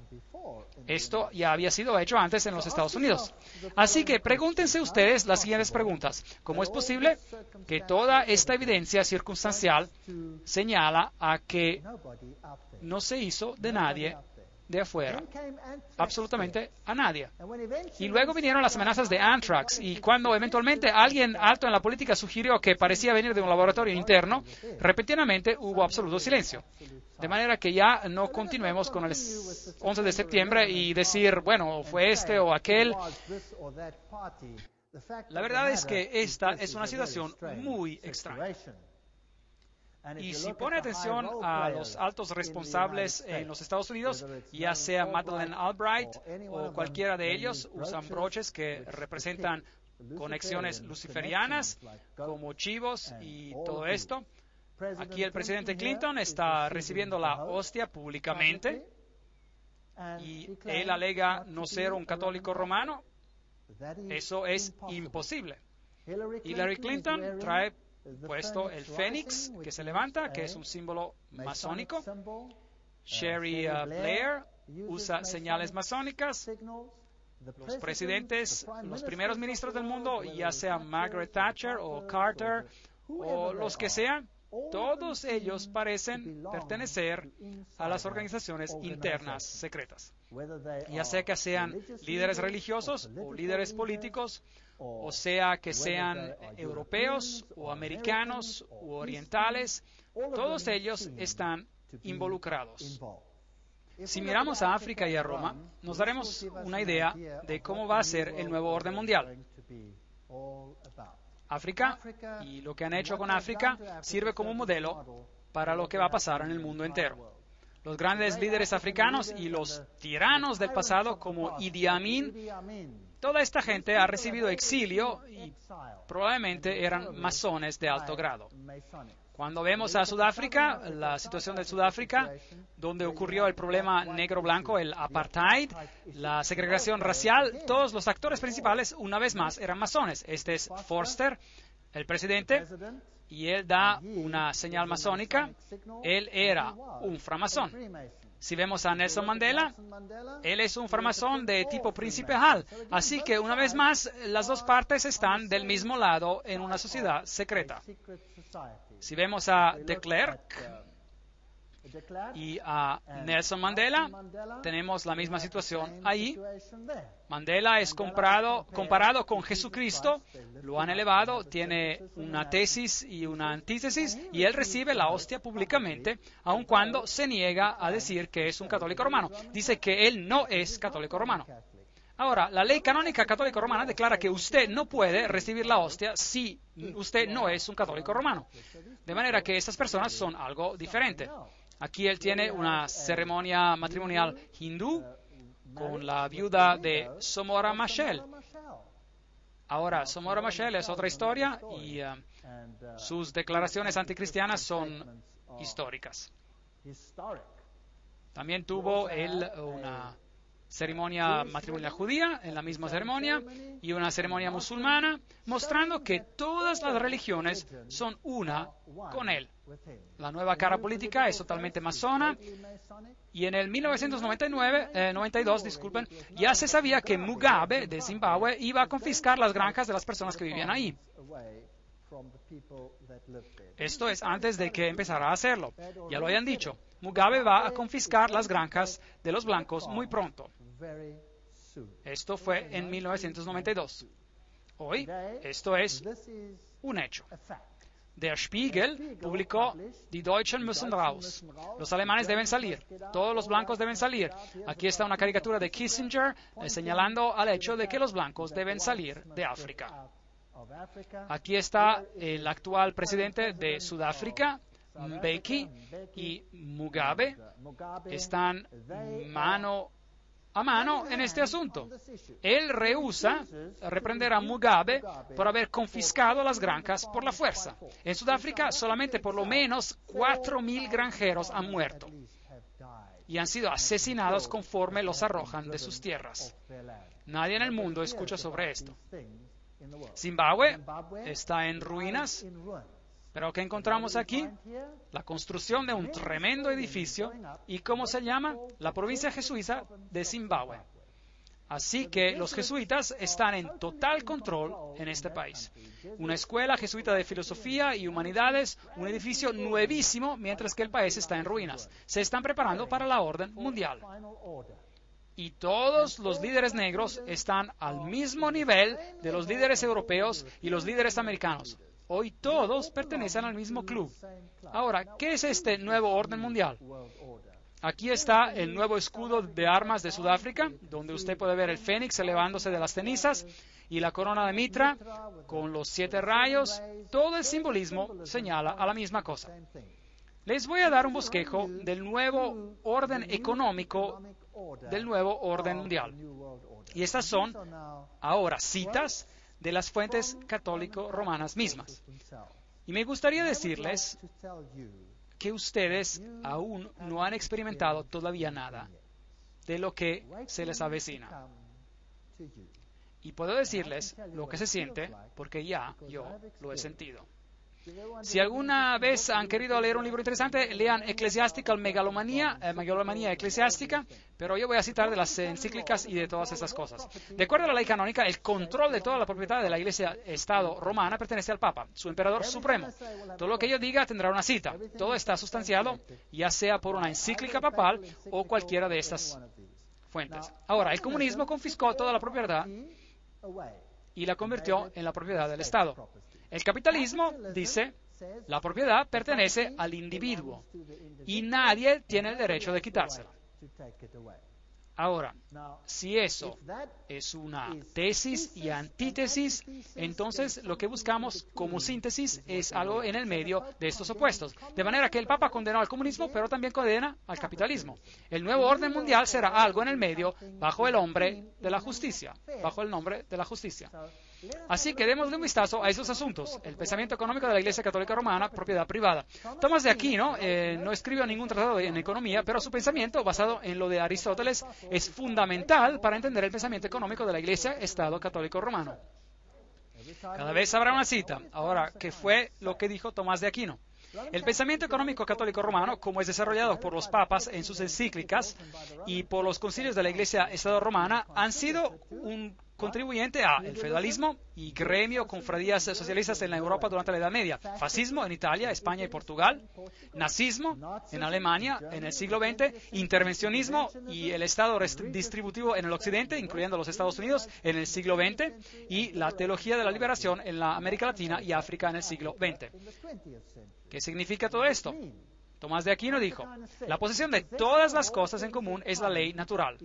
Esto ya había sido hecho antes en los Estados Unidos. Así que pregúntense ustedes las siguientes preguntas. ¿Cómo es posible que toda esta evidencia circunstancial señala a que no se hizo de nadie de afuera, absolutamente a nadie? Y luego vinieron las amenazas de Anthrax, y cuando eventualmente alguien alto en la política sugirió que parecía venir de un laboratorio interno, repentinamente hubo absoluto silencio. De manera que ya no continuemos con el 11 de septiembre y decir, bueno, fue este o aquel. La verdad es que esta es una situación muy extraña. Y si pone atención a los altos responsables en los Estados Unidos, ya sea Madeleine Albright o cualquiera de ellos, usan broches que representan conexiones luciferianas, como chivos y todo esto. Aquí el presidente Clinton está recibiendo la hostia públicamente y él alega no ser un católico romano. Eso es imposible. Hillary Clinton trae puesto el fénix que se levanta, que es un símbolo masónico. Sherry Blair usa señales masónicas. Los presidentes, los primeros ministros del mundo, ya sea Margaret Thatcher o Carter o los que sean, todos ellos parecen pertenecer a las organizaciones internas secretas. Ya sea que sean líderes religiosos o líderes políticos, o sea que sean europeos o americanos o orientales, todos ellos están involucrados. Si miramos a África y a Roma, nos daremos una idea de cómo va a ser el nuevo orden mundial. África y lo que han hecho con África sirve como un modelo para lo que va a pasar en el mundo entero. Los grandes líderes africanos y los tiranos del pasado como Idi Amin, toda esta gente ha recibido exilio y probablemente eran masones de alto grado. Cuando vemos a Sudáfrica, la situación de Sudáfrica, donde ocurrió el problema negro-blanco, el apartheid, la segregación racial, todos los actores principales, una vez más, eran masones. Este es Forster, el presidente, y él da una señal masónica. Él era un framasón. Si vemos a Nelson Mandela, él es un framasón de tipo príncipe Hall. Así que, una vez más, las dos partes están del mismo lado en una sociedad secreta. Si vemos a de Klerk y a Nelson Mandela, tenemos la misma situación ahí. Mandela es comparado con Jesucristo, lo han elevado, tiene una tesis y una antítesis, y él recibe la hostia públicamente, aun cuando se niega a decir que es un católico romano. Dice que él no es católico romano. Ahora, la ley canónica católica romana declara que usted no puede recibir la hostia si usted no es un católico romano. De manera que estas personas son algo diferente. Aquí él tiene una ceremonia matrimonial hindú con la viuda de Samora Machel. Ahora, Samora Machel es otra historia y sus declaraciones anticristianas son históricas. También tuvo él una ceremonia matrimonial judía en la misma ceremonia y una ceremonia musulmana, mostrando que todas las religiones son una con él. La nueva cara política es totalmente masona y en el 1992, ya se sabía que Mugabe de Zimbabue iba a confiscar las granjas de las personas que vivían ahí. Esto es antes de que empezara a hacerlo. Ya lo habían dicho. Mugabe va a confiscar las granjas de los blancos muy pronto. Esto fue en 1992. Hoy, esto es un hecho. Der Spiegel publicó Die Deutschen müssen raus. Los alemanes deben salir. Todos los blancos deben salir. Aquí está una caricatura de Kissinger señalando al hecho de que los blancos deben salir de África. Aquí está el actual presidente de Sudáfrica, Mbeki, y Mugabe. Están mano a mano en este asunto. Él rehúsa reprender a Mugabe por haber confiscado las granjas por la fuerza. En Sudáfrica, solamente por lo menos 4.000 granjeros han muerto y han sido asesinados conforme los arrojan de sus tierras. Nadie en el mundo escucha sobre esto. Zimbabue está en ruinas, pero ¿qué encontramos aquí? La construcción de un tremendo edificio. ¿Y cómo se llama? La provincia jesuita de Zimbabue. Así que los jesuitas están en total control en este país. Una escuela jesuita de filosofía y humanidades, un edificio nuevísimo, mientras que el país está en ruinas. Se están preparando para la orden mundial. Y todos los líderes negros están al mismo nivel de los líderes europeos y los líderes americanos. Hoy todos pertenecen al mismo club. Ahora, ¿qué es este nuevo orden mundial? Aquí está el nuevo escudo de armas de Sudáfrica, donde usted puede ver el fénix elevándose de las cenizas y la corona de Mitra con los 7 rayos. Todo el simbolismo señala a la misma cosa. Les voy a dar un bosquejo del nuevo orden económico del nuevo orden mundial. Y estas son ahora citas de las fuentes católico-romanas mismas. Y me gustaría decirles que ustedes aún no han experimentado todavía nada de lo que se les avecina. Y puedo decirles lo que se siente porque ya yo lo he sentido. Si alguna vez han querido leer un libro interesante, lean Ecclesiastical Megalomanía, Megalomanía Eclesiástica, pero yo voy a citar de las encíclicas y de todas esas cosas. De acuerdo a la ley canónica, el control de toda la propiedad de la Iglesia-Estado romana pertenece al Papa, su emperador supremo. Todo lo que yo diga tendrá una cita. Todo está sustanciado, ya sea por una encíclica papal o cualquiera de estas fuentes. Ahora, el comunismo confiscó toda la propiedad y la convirtió en la propiedad del Estado. El capitalismo dice, la propiedad pertenece al individuo y nadie tiene el derecho de quitársela. Ahora, si eso es una tesis y antítesis, entonces lo que buscamos como síntesis es algo en el medio de estos opuestos. De manera que el Papa condenó al comunismo, pero también condena al capitalismo. El nuevo orden mundial será algo en el medio, bajo el nombre de la justicia, bajo el nombre de la justicia. Así que démosle un vistazo a esos asuntos. El pensamiento económico de la Iglesia Católica Romana, propiedad privada. Tomás de Aquino no escribió ningún tratado en economía, pero su pensamiento, basado en lo de Aristóteles, es fundamental para entender el pensamiento económico de la Iglesia Estado Católico Romano. Cada vez habrá una cita. Ahora, ¿qué fue lo que dijo Tomás de Aquino? El pensamiento económico católico romano, como es desarrollado por los papas en sus encíclicas y por los concilios de la Iglesia Estado Romana, han sido un contribuyente a el feudalismo y gremio confradías socialistas en la Europa durante la Edad Media, fascismo en Italia, España y Portugal, nazismo en Alemania en el siglo XX, intervencionismo y el Estado distributivo en el Occidente, incluyendo los Estados Unidos, en el siglo XX, y la teología de la liberación en la América Latina y África en el siglo XX. ¿Qué significa todo esto? Tomás de Aquino dijo, la posesión de todas las cosas en común es la ley natural.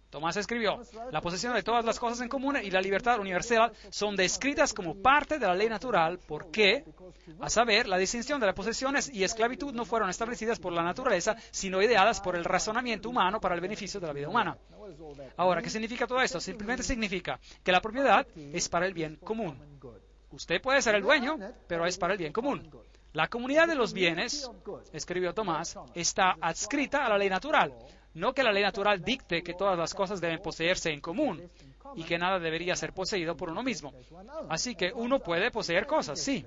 Tomás escribió, la posesión de todas las cosas en común y la libertad universal son descritas como parte de la ley natural porque, a saber, la distinción de las posesiones y esclavitud no fueron establecidas por la naturaleza, sino ideadas por el razonamiento humano para el beneficio de la vida humana. Ahora, ¿qué significa todo esto? Simplemente significa que la propiedad es para el bien común. Usted puede ser el dueño, pero es para el bien común. La comunidad de los bienes, escribió Tomás, está adscrita a la ley natural. No que la ley natural dicte que todas las cosas deben poseerse en común y que nada debería ser poseído por uno mismo. Así que uno puede poseer cosas, sí.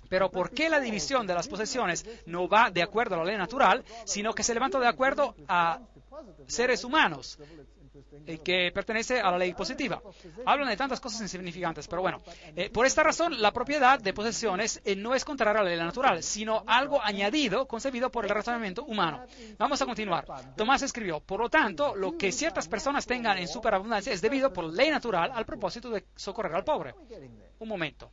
Pero ¿por qué la división de las posesiones no va de acuerdo a la ley natural, sino que se levanta de acuerdo a seres humanos que pertenece a la ley positiva? Hablan de tantas cosas insignificantes, pero bueno, por esta razón la propiedad de posesiones no es contraria a la ley natural, sino algo añadido, concebido por el razonamiento humano. Vamos a continuar. Tomás escribió, por lo tanto, lo que ciertas personas tengan en superabundancia es debido por ley natural al propósito de socorrer al pobre. Un momento.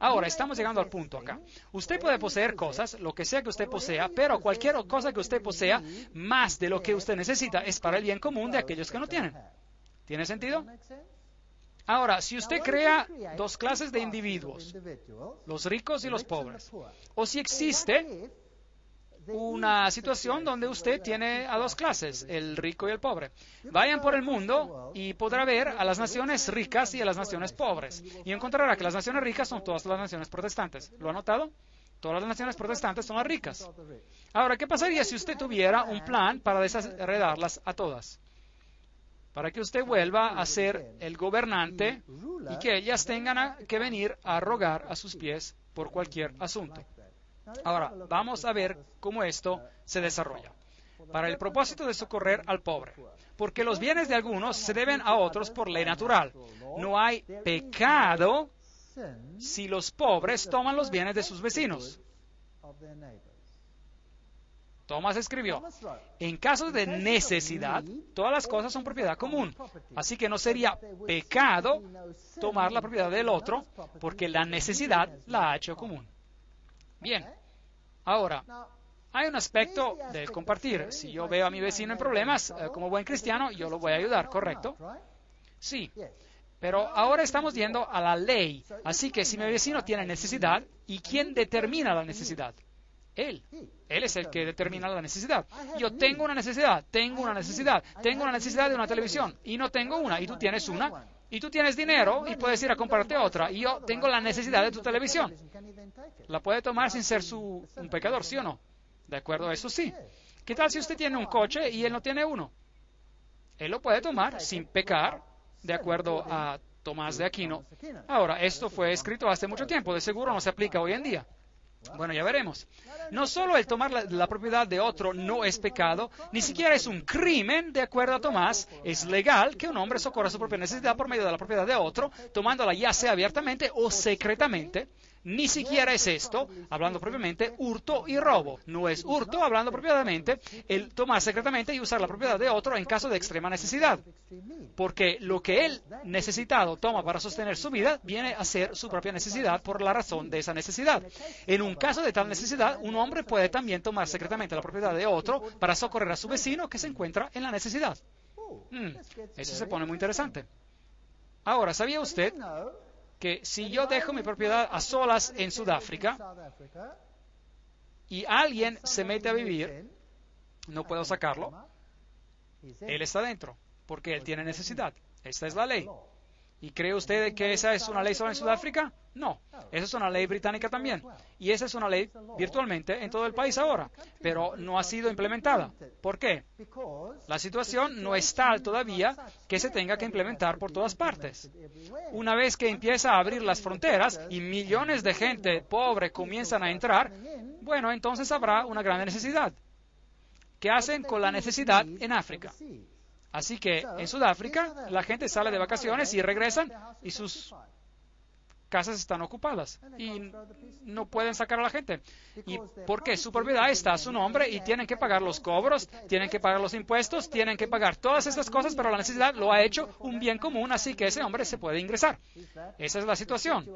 Ahora, estamos llegando al punto acá. Usted puede poseer cosas, lo que sea que usted posea, pero cualquier cosa que usted posea, más de lo que usted necesita, es para el bien común de aquellos que no tienen. ¿Tiene sentido? Ahora, si usted crea dos clases de individuos, los ricos y los pobres, o si existe una situación donde usted tiene a dos clases, el rico y el pobre. Vayan por el mundo y podrá ver a las naciones ricas y a las naciones pobres. Y encontrará que las naciones ricas son todas las naciones protestantes. ¿Lo ha notado? Todas las naciones protestantes son las ricas. Ahora, ¿qué pasaría si usted tuviera un plan para desheredarlas a todas? Para que usted vuelva a ser el gobernante y que ellas tengan que venir a rogar a sus pies por cualquier asunto. Ahora, vamos a ver cómo esto se desarrolla. Para el propósito de socorrer al pobre. Porque los bienes de algunos se deben a otros por ley natural. No hay pecado si los pobres toman los bienes de sus vecinos. Tomás escribió, en caso de necesidad, todas las cosas son propiedad común. Así que no sería pecado tomar la propiedad del otro, porque la necesidad la ha hecho común. Bien, ahora, hay un aspecto del compartir. Si yo veo a mi vecino en problemas, como buen cristiano, yo lo voy a ayudar, ¿correcto? Sí, pero ahora estamos yendo a la ley. Así que si mi vecino tiene necesidad, ¿y quién determina la necesidad? Él. Él es el que determina la necesidad. Yo tengo una necesidad de una televisión, y no tengo una, y tú tienes una. Y tú tienes dinero y puedes ir a comprarte otra. Y yo tengo la necesidad de tu televisión. ¿La puede tomar sin ser un pecador, sí o no? ¿De acuerdo a eso? Sí. ¿Qué tal si usted tiene un coche y él no tiene uno? Él lo puede tomar sin pecar, de acuerdo a Tomás de Aquino. Ahora, esto fue escrito hace mucho tiempo, de seguro no se aplica hoy en día. Bueno, ya veremos. No solo el tomar la propiedad de otro no es pecado, ni siquiera es un crimen, de acuerdo a Tomás. Es legal que un hombre socorra su propia necesidad por medio de la propiedad de otro, tomándola ya sea abiertamente o secretamente. Ni siquiera es esto, hablando propiamente, hurto y robo. No es hurto, hablando propiamente, el tomar secretamente y usar la propiedad de otro en caso de extrema necesidad. Porque lo que él necesitado toma para sostener su vida viene a ser su propia necesidad por la razón de esa necesidad. En un caso de tal necesidad, un hombre puede también tomar secretamente la propiedad de otro para socorrer a su vecino que se encuentra en la necesidad. Eso se pone muy interesante. Ahora, ¿sabía usted que si yo dejo mi propiedad a solas en Sudáfrica y alguien se mete a vivir, no puedo sacarlo? Él está dentro, porque él tiene necesidad. Esta es la ley. ¿Y cree usted que esa es una ley solo en Sudáfrica? No, esa es una ley británica también. Y esa es una ley virtualmente en todo el país ahora, pero no ha sido implementada. ¿Por qué? La situación no es tal todavía que se tenga que implementar por todas partes. Una vez que empieza a abrir las fronteras y millones de gente pobre comienzan a entrar, bueno, entonces habrá una gran necesidad. ¿Qué hacen con la necesidad en África? Así que en Sudáfrica la gente sale de vacaciones y regresan y sus casas están ocupadas y no pueden sacar a la gente. ¿Y por qué? Su propiedad está a su nombre y tienen que pagar los cobros, tienen que pagar los impuestos, tienen que pagar todas estas cosas, pero la necesidad lo ha hecho un bien común, así que ese hombre se puede ingresar. Esa es la situación.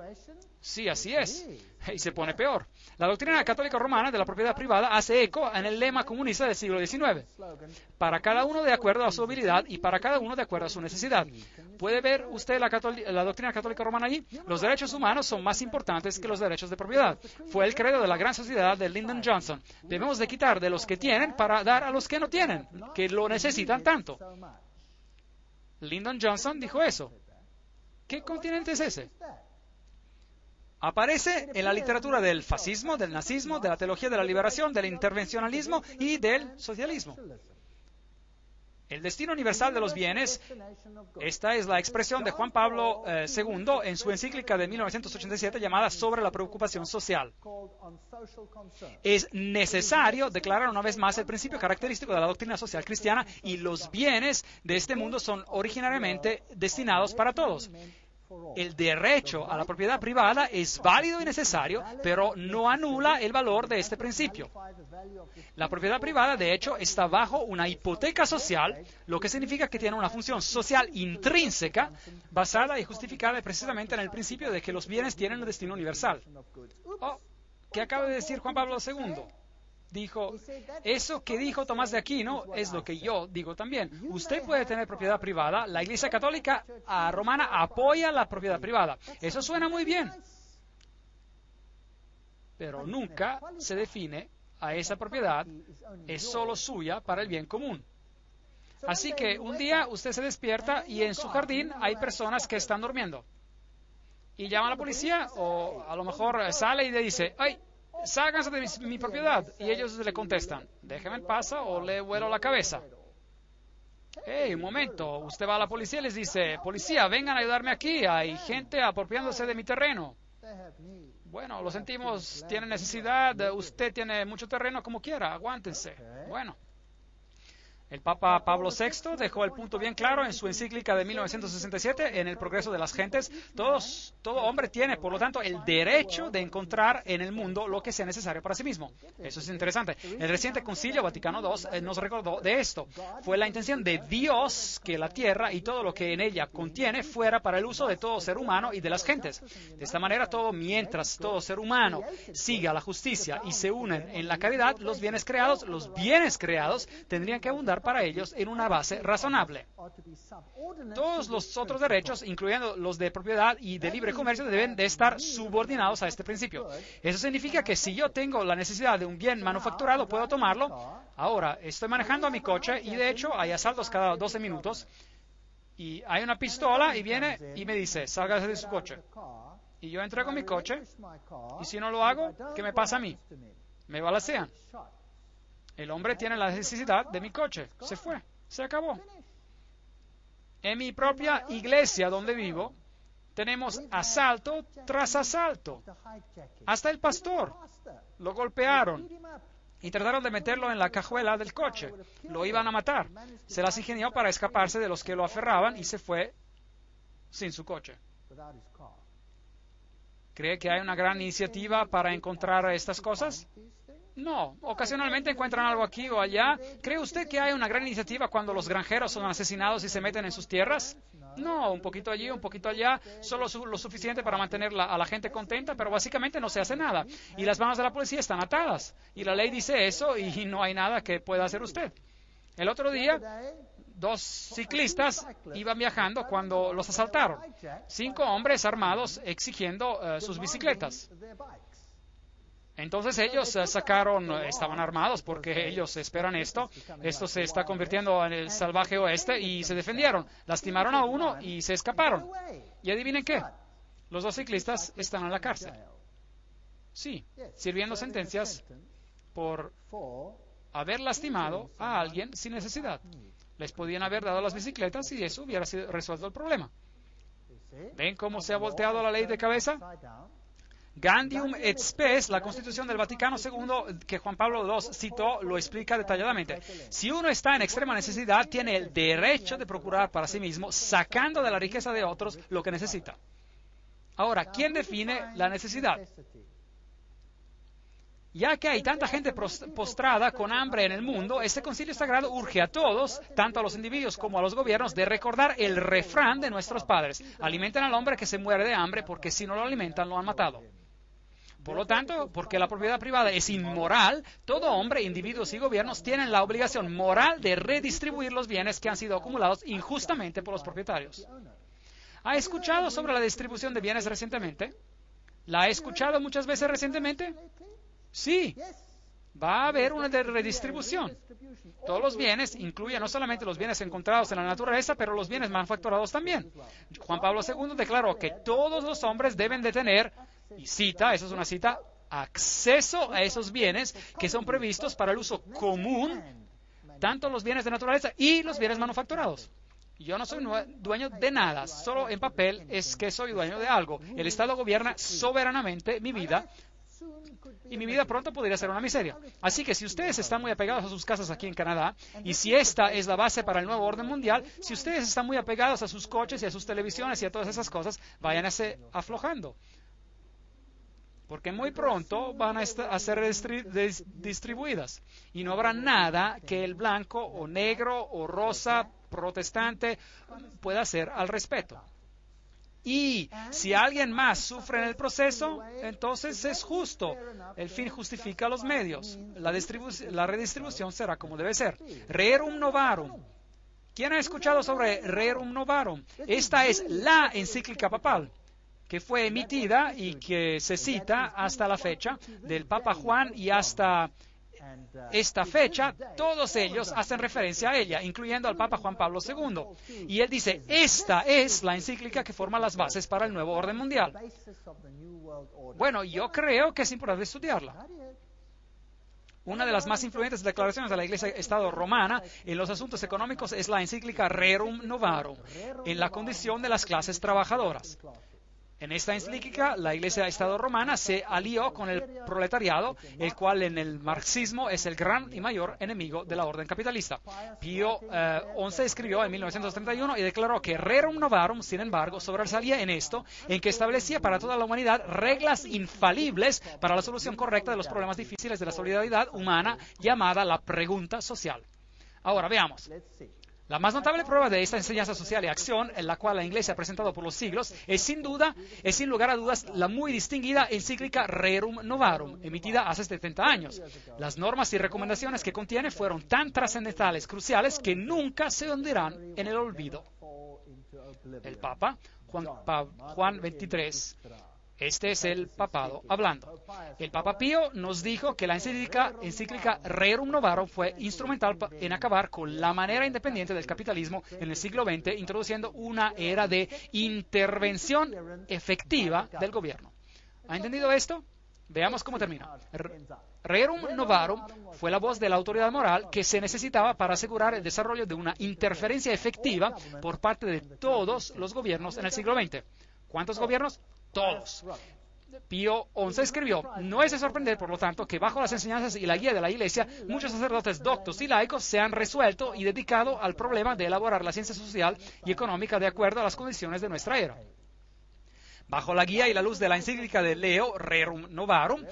Sí, así es. Y se pone peor. La doctrina católica romana de la propiedad privada hace eco en el lema comunista del siglo XIX. Para cada uno de acuerdo a su habilidad y para cada uno de acuerdo a su necesidad. ¿Puede ver usted la doctrina católica romana allí? Los derechos humanos son más importantes que los derechos de propiedad. Fue el credo de la gran sociedad de Lyndon Johnson. Debemos de quitar de los que tienen para dar a los que no tienen, que lo necesitan tanto. Lyndon Johnson dijo eso. ¿Qué continente es ese? Aparece en la literatura del fascismo, del nazismo, de la teología de la liberación, del intervencionalismo y del socialismo. El destino universal de los bienes, esta es la expresión de Juan Pablo II en su encíclica de 1987 llamada Sobre la preocupación social. Es necesario declarar una vez más el principio característico de la doctrina social cristiana y los bienes de este mundo son originariamente destinados para todos. El derecho a la propiedad privada es válido y necesario, pero no anula el valor de este principio. La propiedad privada, de hecho, está bajo una hipoteca social, lo que significa que tiene una función social intrínseca, basada y justificada precisamente en el principio de que los bienes tienen un destino universal. Oh, ¿qué acaba de decir Juan Pablo II? Dijo, eso que dijo Tomás de Aquino es lo que yo digo también. Usted puede tener propiedad privada. La Iglesia Católica Romana apoya la propiedad privada. Eso suena muy bien. Pero nunca se define a esa propiedad. Es solo suya para el bien común. Así que un día usted se despierta y en su jardín hay personas que están durmiendo. Y llama a la policía o a lo mejor sale y le dice, ¡ay! Ságanse de mi propiedad. Y ellos le contestan, déjeme en paz o le vuelo la cabeza. Hey, un momento. Usted va a la policía y les dice, policía, vengan a ayudarme aquí. Hay gente apropiándose de mi terreno. Bueno, lo sentimos, tiene necesidad. Usted tiene mucho terreno como quiera. Aguántense. Bueno. El Papa Pablo VI dejó el punto bien claro en su encíclica de 1967, en El progreso de las gentes. Todo hombre tiene, por lo tanto, el derecho de encontrar en el mundo lo que sea necesario para sí mismo. Eso es interesante. El reciente Concilio Vaticano II nos recordó de esto. Fue la intención de Dios que la tierra y todo lo que en ella contiene fuera para el uso de todo ser humano y de las gentes. De esta manera, mientras todo ser humano siga la justicia y se unen en la caridad, los bienes creados tendrían que abundar para ellos en una base razonable. Todos los otros derechos, incluyendo los de propiedad y de libre comercio, deben de estar subordinados a este principio. Eso significa que si yo tengo la necesidad de un bien manufacturado, puedo tomarlo. Ahora, estoy manejando mi coche y de hecho hay asaltos cada 12 minutos y hay una pistola y viene y me dice, sálgase de su coche. Y yo entrego mi coche y si no lo hago, ¿qué me pasa a mí? Me balacean. El hombre tiene la necesidad de mi coche. Se fue. Se acabó. En mi propia iglesia donde vivo, tenemos asalto tras asalto. Hasta el pastor lo golpearon y trataron de meterlo en la cajuela del coche. Lo iban a matar. Se las ingenió para escaparse de los que lo aferraban y se fue sin su coche. ¿Cree que hay una gran iniciativa para encontrar estas cosas? No, ocasionalmente encuentran algo aquí o allá. ¿Cree usted que hay una gran iniciativa cuando los granjeros son asesinados y se meten en sus tierras? No, un poquito allí, un poquito allá, solo lo suficiente para mantener a la gente contenta, pero básicamente no se hace nada. Y las manos de la policía están atadas. Y la ley dice eso y no hay nada que pueda hacer usted. El otro día, 2 ciclistas iban viajando cuando los asaltaron. 5 hombres armados exigiendo sus bicicletas. Entonces ellos estaban armados porque ellos esperan esto se está convirtiendo en el salvaje oeste y se defendieron, lastimaron a uno y se escaparon. Y adivinen qué, los 2 ciclistas están en la cárcel. Sí, sirviendo sentencias por haber lastimado a alguien sin necesidad. Les podían haber dado las bicicletas y eso hubiera resuelto el problema. ¿Ven cómo se ha volteado la ley de cabeza? Gaudium et Spes, la Constitución del Vaticano II que Juan Pablo II citó, lo explica detalladamente. Si uno está en extrema necesidad, tiene el derecho de procurar para sí mismo, sacando de la riqueza de otros lo que necesita. Ahora, ¿quién define la necesidad? Ya que hay tanta gente postrada con hambre en el mundo, este concilio sagrado urge a todos, tanto a los individuos como a los gobiernos, de recordar el refrán de nuestros padres. Alimenten al hombre que se muere de hambre, porque si no lo alimentan, lo han matado. Por lo tanto, porque la propiedad privada es inmoral, todo hombre, individuos y gobiernos tienen la obligación moral de redistribuir los bienes que han sido acumulados injustamente por los propietarios. ¿Ha escuchado sobre la distribución de bienes recientemente? ¿La ha escuchado muchas veces recientemente? Sí, va a haber una redistribución. Todos los bienes incluyen no solamente los bienes encontrados en la naturaleza, pero los bienes manufacturados también. Juan Pablo II declaró que todos los hombres deben de tener, y cita, eso es una cita, acceso a esos bienes que son previstos para el uso común, tanto los bienes de naturaleza y los bienes manufacturados. Yo no soy dueño de nada, solo en papel es que soy dueño de algo. El Estado gobierna soberanamente mi vida, y mi vida pronto podría ser una miseria. Así que si ustedes están muy apegados a sus casas aquí en Canadá, y si esta es la base para el nuevo orden mundial, si ustedes están muy apegados a sus coches y a sus televisiones y a todas esas cosas, váyanse aflojando. Porque muy pronto van a ser distribuidas. Y no habrá nada que el blanco o negro o rosa protestante pueda hacer al respecto. Y si alguien más sufre en el proceso, entonces es justo. El fin justifica los medios. La redistribución será como debe ser. Rerum Novarum. ¿Quién ha escuchado sobre Rerum Novarum? Esta es la encíclica papal que fue emitida y que se cita hasta la fecha del Papa Juan y hasta esta fecha, todos ellos hacen referencia a ella, incluyendo al Papa Juan Pablo II. Y él dice, esta es la encíclica que forma las bases para el nuevo orden mundial. Bueno, yo creo que es importante estudiarla. Una de las más influyentes declaraciones de la Iglesia-Estado romana en los asuntos económicos es la encíclica Rerum Novarum, en la condición de las clases trabajadoras. En esta encíclica, la Iglesia-Estado romana se alió con el proletariado, el cual en el marxismo es el gran y mayor enemigo de la orden capitalista. Pío XI escribió en 1931 y declaró que Rerum Novarum, sin embargo, sobresalía en esto, en que establecía para toda la humanidad reglas infalibles para la solución correcta de los problemas difíciles de la solidaridad humana, llamada la pregunta social. Ahora, veamos. La más notable prueba de esta enseñanza social y acción, en la cual la Iglesia ha presentado por los siglos, es sin lugar a dudas, la muy distinguida encíclica Rerum Novarum, emitida hace 70 años. Las normas y recomendaciones que contiene fueron tan trascendentales, cruciales, que nunca se hundirán en el olvido. El Papa, Juan XXIII, este es el papado hablando. El Papa Pío nos dijo que la encíclica Rerum Novarum fue instrumental en acabar con la manera independiente del capitalismo en el siglo XX, introduciendo una era de intervención efectiva del gobierno. ¿Ha entendido esto? Veamos cómo termina. Rerum Novarum fue la voz de la autoridad moral que se necesitaba para asegurar el desarrollo de una interferencia efectiva por parte de todos los gobiernos en el siglo XX. ¿Cuántos gobiernos? Todos. Pío XI escribió: no es de sorprender, por lo tanto, que bajo las enseñanzas y la guía de la Iglesia, muchos sacerdotes doctos y laicos se han resuelto y dedicado al problema de elaborar la ciencia social y económica de acuerdo a las condiciones de nuestra era. Bajo la guía y la luz de la encíclica de Leo, Rerum Novarum,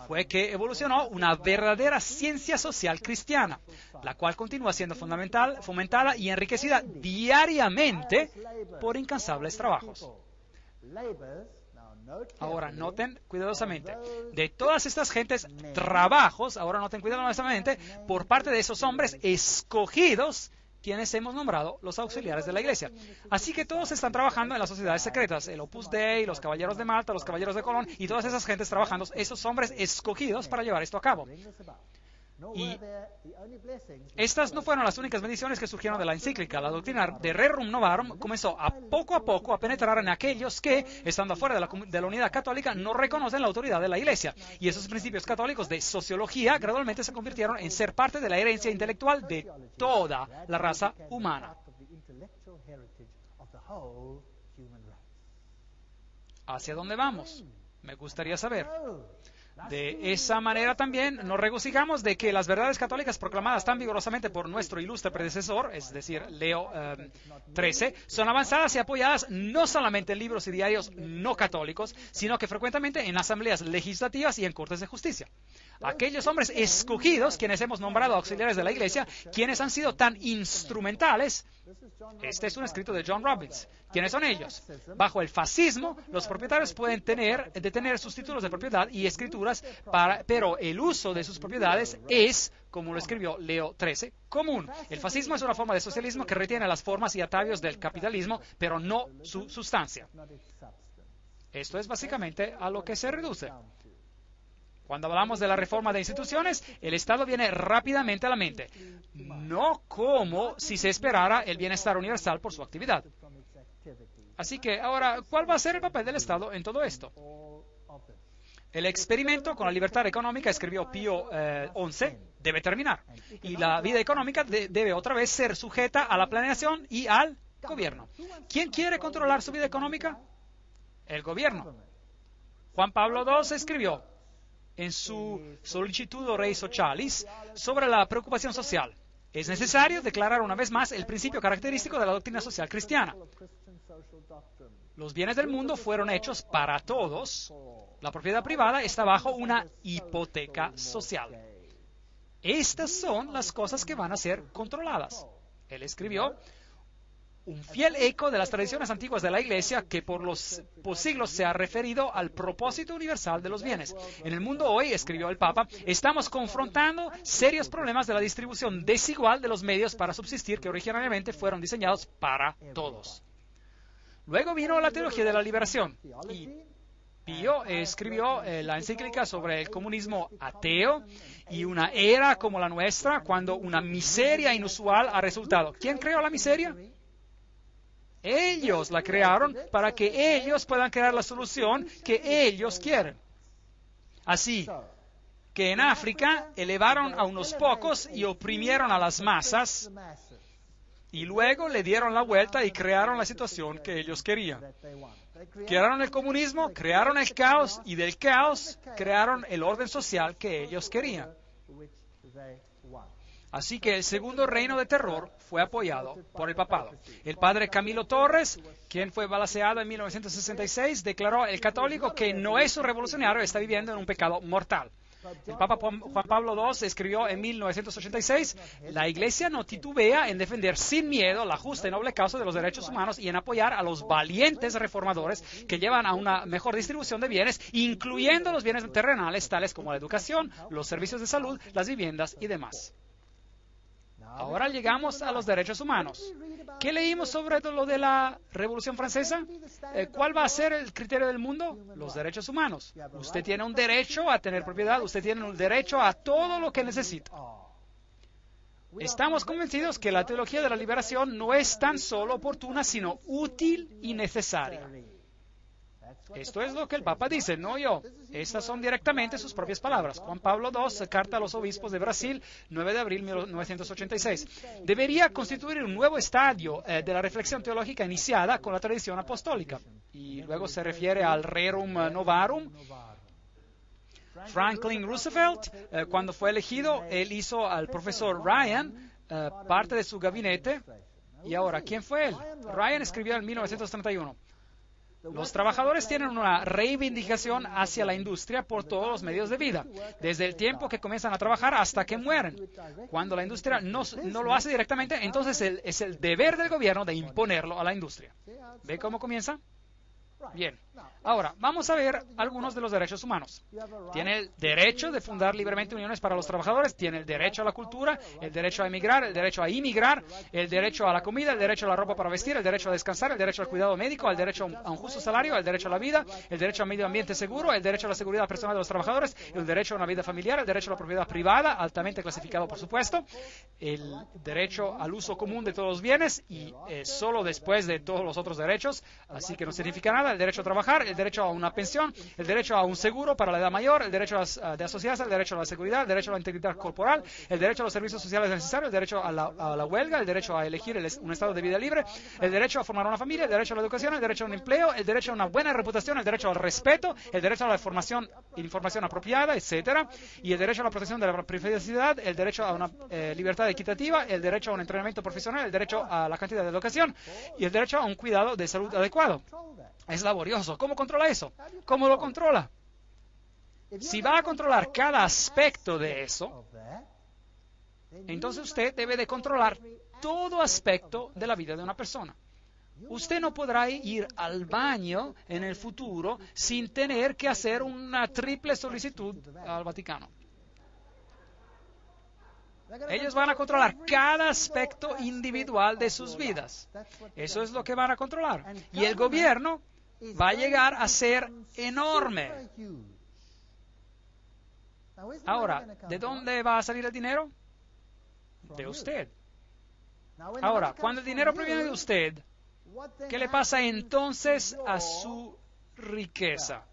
fue que evolucionó una verdadera ciencia social cristiana, la cual continúa siendo fomentada y enriquecida diariamente por incansables trabajos. Ahora, noten cuidadosamente, de todas estas gentes, trabajos, ahora noten cuidadosamente, por parte de esos hombres escogidos, quienes hemos nombrado los auxiliares de la Iglesia. Así que todos están trabajando en las sociedades secretas, el Opus Dei, los Caballeros de Malta, los Caballeros de Colón, y todas esas gentes trabajando, esos hombres escogidos para llevar esto a cabo. Y estas no fueron las únicas bendiciones que surgieron de la encíclica. La doctrina de Rerum Novarum comenzó a poco a penetrar en aquellos que, estando afuera de la unidad católica, no reconocen la autoridad de la Iglesia. Y esos principios católicos de sociología gradualmente se convirtieron en ser parte de la herencia intelectual de toda la raza humana. ¿Hacia dónde vamos? Me gustaría saber. De esa manera también nos regocijamos de que las verdades católicas proclamadas tan vigorosamente por nuestro ilustre predecesor, es decir, Leo XIII, son avanzadas y apoyadas no solamente en libros y diarios no católicos, sino que frecuentemente en asambleas legislativas y en cortes de justicia. Aquellos hombres escogidos, quienes hemos nombrado auxiliares de la Iglesia, quienes han sido tan instrumentales. Este es un escrito de John Robbins. ¿Quiénes son ellos? Bajo el fascismo, los propietarios pueden detener sus títulos de propiedad y escrituras, pero el uso de sus propiedades es, como lo escribió Leo XIII, común. El fascismo es una forma de socialismo que retiene las formas y atavios del capitalismo, pero no su sustancia. Esto es básicamente a lo que se reduce. Cuando hablamos de la reforma de instituciones, el Estado viene rápidamente a la mente, no como si se esperara el bienestar universal por su actividad. Así que, ahora, ¿cuál va a ser el papel del Estado en todo esto? El experimento con la libertad económica, escribió Pío XI, debe terminar. Y la vida económica debe otra vez ser sujeta a la planeación y al gobierno. ¿Quién quiere controlar su vida económica? El gobierno. Juan Pablo II escribió en su Sollicitudo Rei Socialis sobre la preocupación social: es necesario declarar una vez más el principio característico de la doctrina social cristiana. Los bienes del mundo fueron hechos para todos. La propiedad privada está bajo una hipoteca social. Estas son las cosas que van a ser controladas. Él escribió: un fiel eco de las tradiciones antiguas de la Iglesia que por siglos se ha referido al propósito universal de los bienes. En el mundo hoy, escribió el Papa, estamos confrontando serios problemas de la distribución desigual de los medios para subsistir que originariamente fueron diseñados para todos. Luego vino la teología de la liberación y Pío escribió la encíclica sobre el comunismo ateo y una era como la nuestra cuando una miseria inusual ha resultado. ¿Quién creó la miseria? Ellos la crearon para que ellos puedan crear la solución que ellos quieren. Así que en África elevaron a unos pocos y oprimieron a las masas y luego le dieron la vuelta y crearon la situación que ellos querían. Crearon el comunismo, crearon el caos y del caos crearon el orden social que ellos querían. Así que el segundo reino de terror fue apoyado por el papado. El padre Camilo Torres, quien fue balaceado en 1966, declaró: el católico que no es un revolucionario está viviendo en un pecado mortal. El Papa Juan Pablo II escribió en 1986: la Iglesia no titubea en defender sin miedo la justa y noble causa de los derechos humanos y en apoyar a los valientes reformadores que llevan a una mejor distribución de bienes, incluyendo los bienes terrenales, tales como la educación, los servicios de salud, las viviendas y demás. Ahora llegamos a los derechos humanos. ¿Qué leímos sobre lo de la Revolución Francesa? ¿Cuál va a ser el criterio del mundo? Los derechos humanos. Usted tiene un derecho a tener propiedad, usted tiene un derecho a todo lo que necesita. Estamos convencidos que la teología de la liberación no es tan solo oportuna, sino útil y necesaria. Esto es lo que el Papa dice, no yo. Estas son directamente sus propias palabras. Juan Pablo II, carta a los obispos de Brasil, 9 de abril de 1986. Debería constituir un nuevo estadio de la reflexión teológica iniciada con la tradición apostólica. Y luego se refiere al Rerum Novarum. Franklin Roosevelt, cuando fue elegido, él hizo al profesor Ryan parte de su gabinete. Y ahora, ¿quién fue él? Ryan escribió en 1931. Los trabajadores tienen una reivindicación hacia la industria por todos los medios de vida, desde el tiempo que comienzan a trabajar hasta que mueren. Cuando la industria no lo hace directamente, entonces es el deber del gobierno de imponerlo a la industria. ¿Ve cómo comienza? Bien. Ahora, vamos a ver algunos de los derechos humanos. Tiene el derecho de fundar libremente uniones para los trabajadores, tiene el derecho a la cultura, el derecho a emigrar, el derecho a inmigrar, el derecho a la comida, el derecho a la ropa para vestir, el derecho a descansar, el derecho al cuidado médico, el derecho a un justo salario, el derecho a la vida, el derecho al medio ambiente seguro, el derecho a la seguridad personal de los trabajadores, el derecho a una vida familiar, el derecho a la propiedad privada, altamente clasificado por supuesto, el derecho al uso común de todos los bienes y solo después de todos los otros derechos, así que no significa nada, el derecho a trabajar, el derecho a una pensión, el derecho a un seguro para la edad mayor, el derecho de asociarse, el derecho a la seguridad, el derecho a la integridad corporal, el derecho a los servicios sociales necesarios, el derecho a la huelga, el derecho a elegir un estado de vida libre, el derecho a formar una familia, el derecho a la educación, el derecho a un empleo, el derecho a una buena reputación, el derecho al respeto, el derecho a la información apropiada, etcétera, y el derecho a la protección de la privacidad, el derecho a una libertad equitativa, el derecho a un entrenamiento profesional, el derecho a la cantidad de educación y el derecho a un cuidado de salud adecuado. Es laborioso. ¿Cómo controla eso? ¿Cómo lo controla? Si va a controlar cada aspecto de eso, entonces usted debe de controlar todo aspecto de la vida de una persona. Usted no podrá ir al baño en el futuro sin tener que hacer una triple solicitud al Vaticano. Ellos van a controlar cada aspecto individual de sus vidas. Eso es lo que van a controlar. Y el gobierno va a llegar a ser enorme. Ahora, ¿de dónde va a salir el dinero? De usted. Ahora, cuando el dinero proviene de usted, ¿qué le pasa entonces a su riqueza?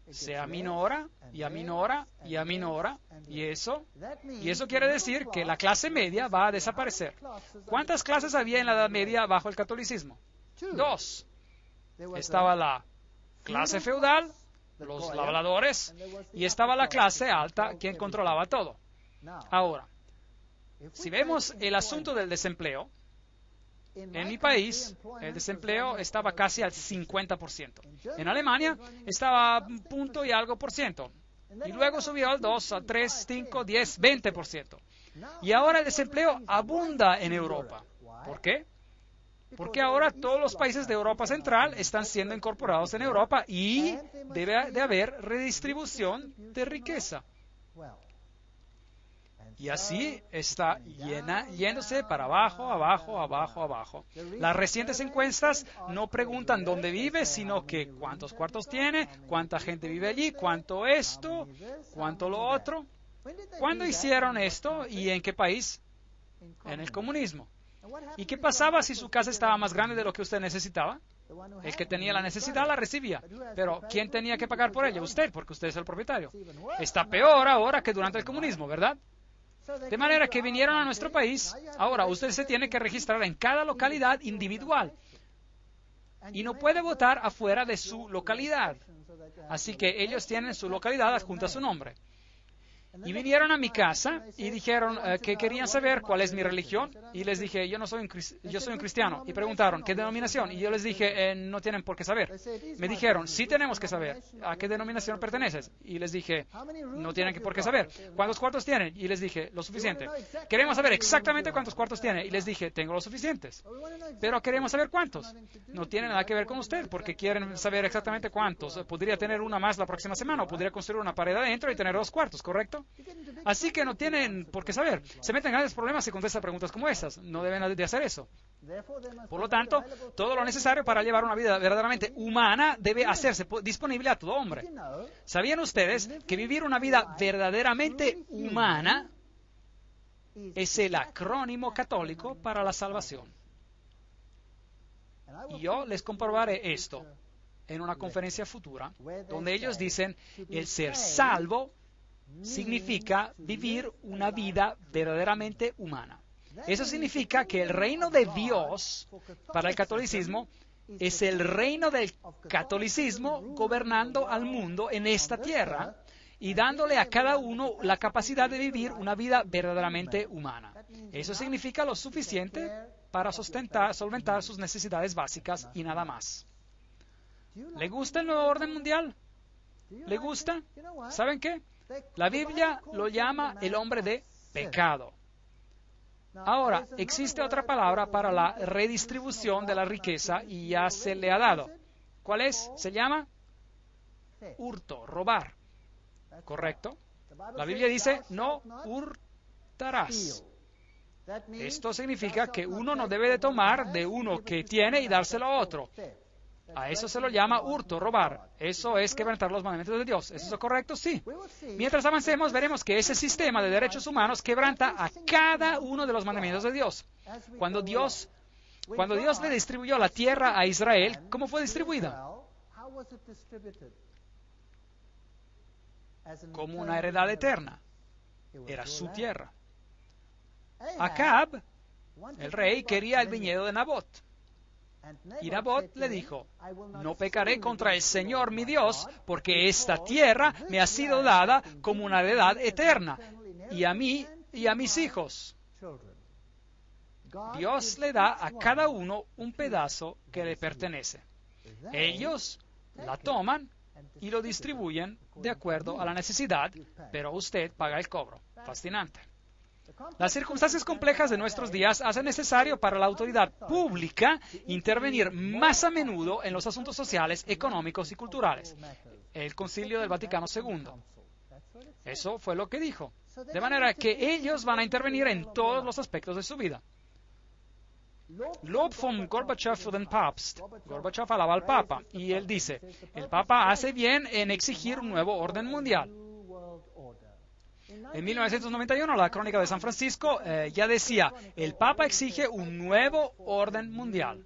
Se aminora y aminora y aminora y eso quiere decir que la clase media va a desaparecer. ¿Cuántas clases había en la Edad Media bajo el catolicismo? 2. Estaba la clase feudal, los labradores, y estaba la clase alta, quien controlaba todo. Ahora, si vemos el asunto del desempleo, en mi país el desempleo estaba casi al 50%. En Alemania estaba a punto y algo por ciento. Y luego subió al 2, al 3, 5, 10, 20%. Y ahora el desempleo abunda en Europa. ¿Por qué? Porque ahora todos los países de Europa Central están siendo incorporados en Europa y debe de haber redistribución de riqueza. Y así está yéndose para abajo, abajo, abajo, abajo. Las recientes encuestas no preguntan dónde vive, sino que cuántos cuartos tiene, cuánta gente vive allí, cuánto esto, cuánto lo otro. ¿Cuándo hicieron esto y en qué país? En el comunismo. ¿Y qué pasaba si su casa estaba más grande de lo que usted necesitaba? El que tenía la necesidad la recibía. Pero ¿quién tenía que pagar por ella? Usted, porque usted es el propietario. Está peor ahora que durante el comunismo, ¿verdad? De manera que vinieron a nuestro país. Ahora, usted se tiene que registrar en cada localidad individual. Y no puede votar afuera de su localidad. Así que ellos tienen su localidad adjunta a su nombre. Y vinieron a mi casa y dijeron que querían saber cuál es mi religión. Y les dije, yo soy un cristiano. Y preguntaron, ¿qué denominación? Y yo les dije, no tienen por qué saber. Me dijeron, sí tenemos que saber. ¿A qué denominación perteneces? Y les dije, no tienen por qué saber. ¿Cuántos cuartos tienen? Y les dije, lo suficiente. Queremos saber exactamente cuántos cuartos tiene. Y les dije, tengo los suficientes. Pero queremos saber cuántos. No tiene nada que ver con usted, porque quieren saber exactamente cuántos. Podría tener una más la próxima semana, o podría construir una pared adentro y tener 2 cuartos, ¿correcto? Así que no tienen por qué saber. Se meten en grandes problemas si contestan preguntas como esas. No deben de hacer eso. Por lo tanto, todo lo necesario para llevar una vida verdaderamente humana debe hacerse disponible a todo hombre. ¿Sabían ustedes que vivir una vida verdaderamente humana es el acrónimo católico para la salvación? Y yo les comprobaré esto. en una conferencia futura, donde ellos dicen, el ser salvo significa vivir una vida verdaderamente humana. Eso significa que el reino de Dios para el catolicismo es el reino del catolicismo gobernando al mundo en esta tierra y dándole a cada uno la capacidad de vivir una vida verdaderamente humana. Eso significa lo suficiente para solventar sus necesidades básicas y nada más. ¿Le gusta el nuevo orden mundial? ¿Le gusta? ¿Saben qué? La Biblia lo llama el hombre de pecado. Ahora, existe otra palabra para la redistribución de la riqueza y ya se le ha dado. ¿Cuál es? Se llama hurto, robar. ¿Correcto? La Biblia dice, no hurtarás. Esto significa que uno no debe de tomar de uno que tiene y dárselo a otro. A eso se lo llama hurto, robar. Eso es quebrantar los mandamientos de Dios. ¿Eso es correcto? Sí. Mientras avancemos, veremos que ese sistema de derechos humanos quebranta a cada uno de los mandamientos de Dios. Cuando Dios le distribuyó la tierra a Israel, ¿cómo fue distribuida? Como una heredad eterna. Era su tierra. Acab, el rey, quería el viñedo de Nabot. Y Nabot le dijo, no pecaré contra el Señor mi Dios, porque esta tierra me ha sido dada como una heredad eterna, y a mí y a mis hijos. Dios le da a cada uno un pedazo que le pertenece. Ellos la toman y lo distribuyen de acuerdo a la necesidad, pero usted paga el cobro. Fascinante. Las circunstancias complejas de nuestros días hacen necesario para la autoridad pública intervenir más a menudo en los asuntos sociales, económicos y culturales. El Concilio del Vaticano II. Eso fue lo que dijo. De manera que ellos van a intervenir en todos los aspectos de su vida. Lob von Gorbachev für den Papst. Gorbachev alaba al Papa y él dice, el Papa hace bien en exigir un nuevo orden mundial. En 1991, la Crónica de San Francisco ya decía, el Papa exige un nuevo orden mundial.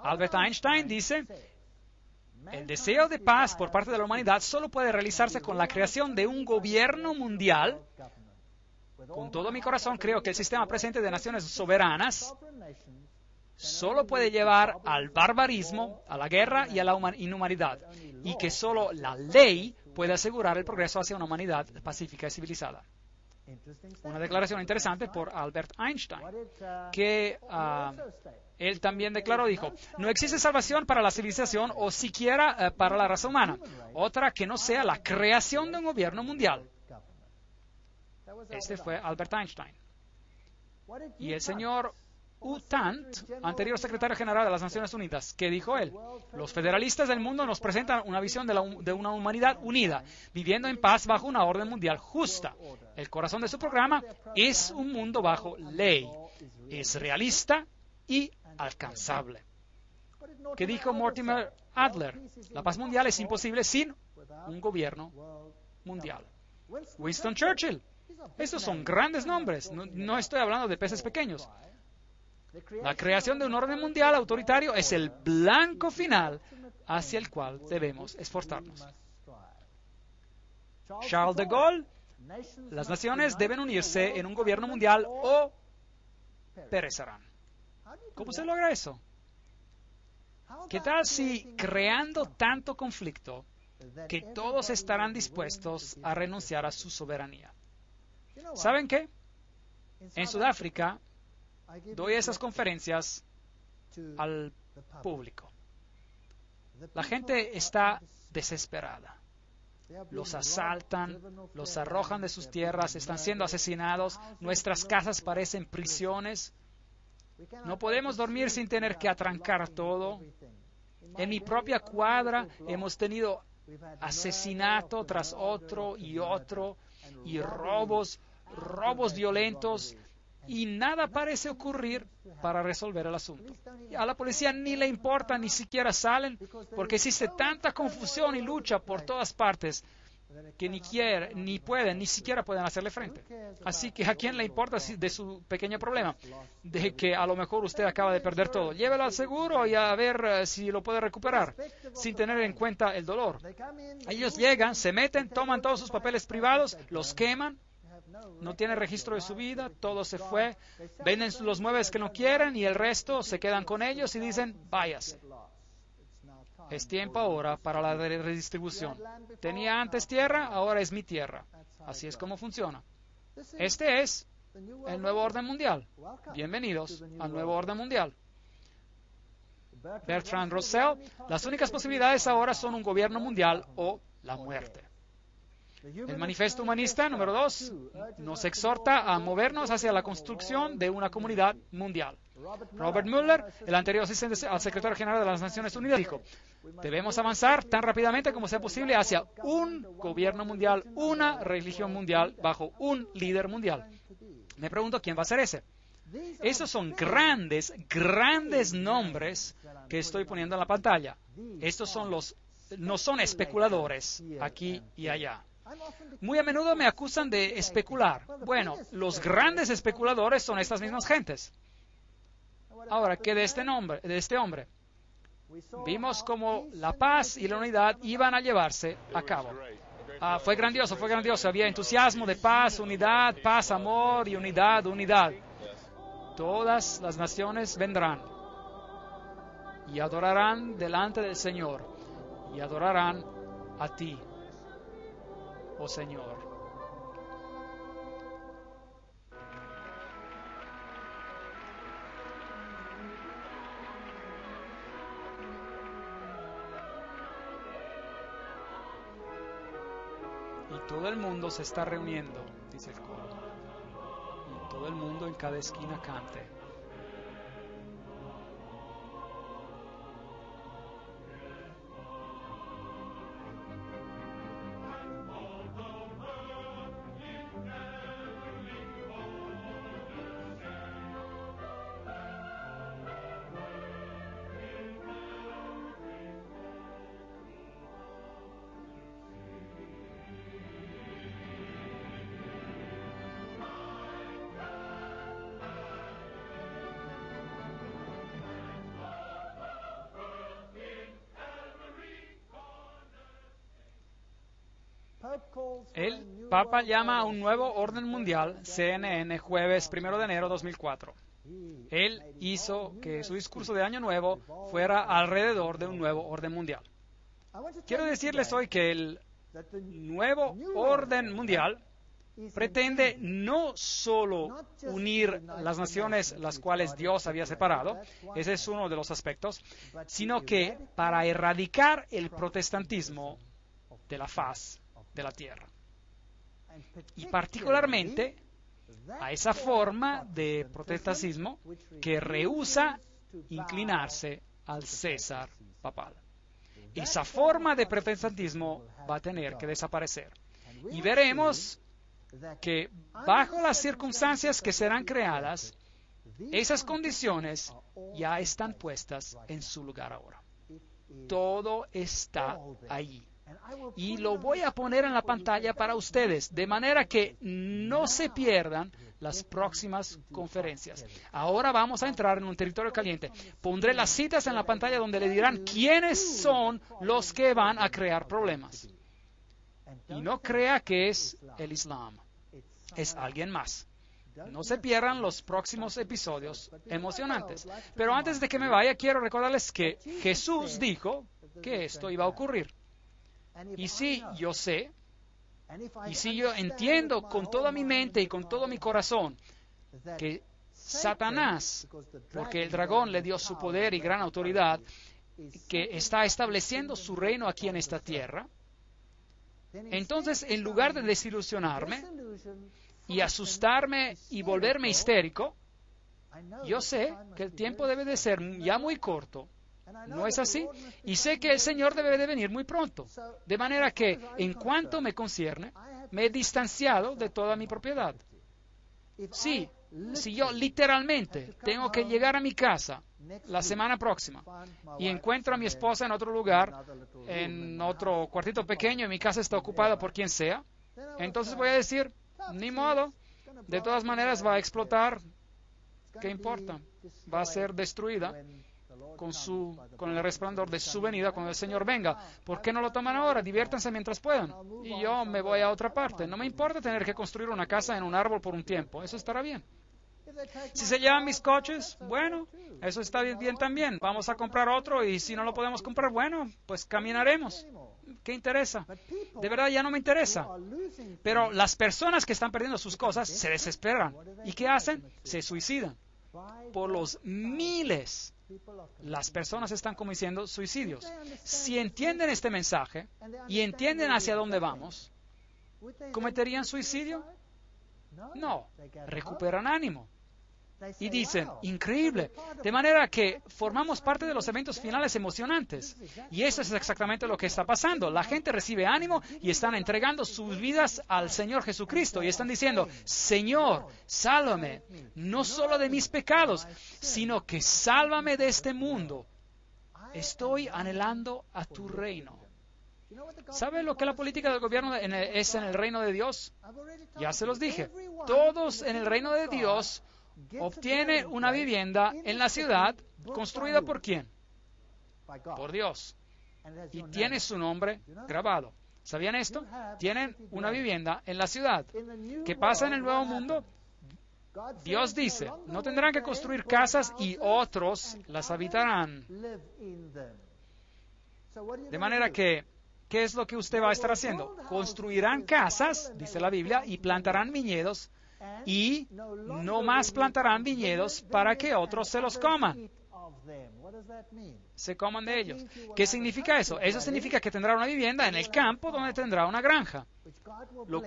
Albert Einstein dice, el deseo de paz por parte de la humanidad solo puede realizarse con la creación de un gobierno mundial. Con todo mi corazón creo que el sistema presente de naciones soberanas solo puede llevar al barbarismo, a la guerra y a la inhumanidad, y que solo la ley puede asegurar el progreso hacia una humanidad pacífica y civilizada. Una declaración interesante por Albert Einstein, que él también declaró, dijo, no existe salvación para la civilización o siquiera para la raza humana, otra que no sea la creación de un gobierno mundial. Este fue Albert Einstein. Y el señor U Thant, anterior secretario general de las Naciones Unidas, ¿qué dijo él? Los federalistas del mundo nos presentan una visión de una humanidad unida, viviendo en paz bajo una orden mundial justa. El corazón de su programa es un mundo bajo ley. Es realista y alcanzable. ¿Qué dijo Mortimer Adler? La paz mundial es imposible sin un gobierno mundial. Winston Churchill. Estos son grandes nombres. No estoy hablando de peces pequeños. La creación de un orden mundial autoritario es el blanco final hacia el cual debemos esforzarnos. Charles de Gaulle, las naciones deben unirse en un gobierno mundial o perecerán. ¿Cómo se logra eso? ¿Qué tal si creando tanto conflicto que todos estarán dispuestos a renunciar a su soberanía? ¿Saben qué? En Sudáfrica doy esas conferencias al público. La gente está desesperada. Los asaltan, los arrojan de sus tierras, están siendo asesinados, nuestras casas parecen prisiones. No podemos dormir sin tener que atrancar todo. En mi propia cuadra hemos tenido asesinato tras otro, y robos violentos, y nada parece ocurrir para resolver el asunto. A la policía ni le importa, ni siquiera salen, porque existe tanta confusión y lucha por todas partes. que ni quieren, ni pueden, ni siquiera pueden hacerle frente. Así que ¿a quién le importa de su pequeño problema? De que a lo mejor usted acaba de perder todo. Llévelo al seguro y a ver si lo puede recuperar, sin tener en cuenta el dolor. Ellos llegan, se meten, toman todos sus papeles privados, los queman, no tiene registro de su vida, todo se fue, venden los muebles que no quieren y el resto se quedan con ellos y dicen, váyase. Es tiempo ahora para la redistribución. Tenía antes tierra, ahora es mi tierra. Así es como funciona. Este es el nuevo orden mundial. Bienvenidos al nuevo orden mundial. Bertrand Russell, las únicas posibilidades ahora son un gobierno mundial o la muerte. El manifiesto humanista número 2 nos exhorta a movernos hacia la construcción de una comunidad mundial. Robert Mueller, el anterior asistente al secretario general de las Naciones Unidas, dijo, debemos avanzar tan rápidamente como sea posible hacia un gobierno mundial, una religión mundial, bajo un líder mundial. Me pregunto, ¿quién va a ser ese? Esos son grandes, grandes nombres que estoy poniendo en la pantalla. Estos son no son especuladores aquí y allá. Muy a menudo me acusan de especular. Bueno, los grandes especuladores son estas mismas gentes. Ahora, ¿qué de este hombre? Vimos cómo la paz y la unidad iban a llevarse a cabo. Fue grandioso, fue grandioso. Había entusiasmo de paz, unidad, paz, amor y unidad, unidad. Todas las naciones vendrán y adorarán delante del Señor y adorarán a ti, oh Señor. Y todo el mundo se está reuniendo, dice el coro. Y todo el mundo en cada esquina cante. El Papa llama a un nuevo orden mundial, CNN, jueves 1 de enero de 2004. Él hizo que su discurso de Año Nuevo fuera alrededor de un nuevo orden mundial. Quiero decirles hoy que el nuevo orden mundial pretende no solo unir las naciones las cuales Dios había separado, ese es uno de los aspectos, sino que para erradicar el protestantismo de la faz de la tierra. Y particularmente a esa forma de protestantismo que rehúsa inclinarse al César papal. Esa forma de protestantismo va a tener que desaparecer. Y veremos que bajo las circunstancias que serán creadas, esas condiciones ya están puestas en su lugar ahora. Todo está ahí. Y lo voy a poner en la pantalla para ustedes, de manera que no se pierdan las próximas conferencias. Ahora vamos a entrar en un territorio caliente. Pondré las citas en la pantalla donde le dirán quiénes son los que van a crear problemas. Y no crea que es el Islam, es alguien más. No se pierdan los próximos episodios emocionantes. Pero antes de que me vaya, quiero recordarles que Jesús dijo que esto iba a ocurrir. Y si yo sé, y si yo entiendo con toda mi mente y con todo mi corazón que Satanás, porque el dragón le dio su poder y gran autoridad, que está estableciendo su reino aquí en esta tierra, entonces en lugar de desilusionarme y asustarme y volverme histérico, yo sé que el tiempo debe de ser ya muy corto. ¿No es así? Y sé que el Señor debe de venir muy pronto. De manera que, en cuanto me concierne, me he distanciado de toda mi propiedad. Sí, si yo literalmente tengo que llegar a mi casa la semana próxima y encuentro a mi esposa en otro lugar, en otro cuartito pequeño, y mi casa está ocupada por quien sea, entonces voy a decir, ni modo, de todas maneras va a explotar, ¿qué importa? Va a ser destruida con el resplandor de su venida cuando el Señor venga. ¿Por qué no lo toman ahora? Diviértanse mientras puedan. Y yo me voy a otra parte. No me importa tener que construir una casa en un árbol por un tiempo. Eso estará bien. Si se llevan mis coches, bueno, eso está bien también. Vamos a comprar otro y si no lo podemos comprar, bueno, pues caminaremos. ¿Qué interesa? De verdad ya no me interesa. Pero las personas que están perdiendo sus cosas se desesperan. ¿Y qué hacen? Se suicidan. Por los miles. Las personas están cometiendo suicidios. Si entienden este mensaje y entienden hacia dónde vamos, ¿cometerían suicidio? No, recuperan ánimo. Y dicen, increíble, de manera que formamos parte de los eventos finales emocionantes. Y eso es exactamente lo que está pasando. La gente recibe ánimo y están entregando sus vidas al Señor Jesucristo. Y están diciendo, Señor, sálvame, no solo de mis pecados, sino que sálvame de este mundo. Estoy anhelando a tu reino. ¿Sabe lo que la política del gobierno es en el reino de Dios? Ya se los dije. Todos en el reino de Dios obtienen una vivienda en la ciudad construida ¿por quién? Por Dios. Y tiene su nombre grabado. ¿Sabían esto? Tienen una vivienda en la ciudad. ¿Qué pasa en el nuevo mundo? Dios dice, no tendrán que construir casas y otros las habitarán. De manera que, ¿qué es lo que usted va a estar haciendo? Construirán casas, dice la Biblia, y plantarán viñedos, y no más plantarán viñedos para que otros se los coman. Se coman de ellos. ¿Qué significa eso? Eso significa que tendrá una vivienda en el campo donde tendrá una granja, la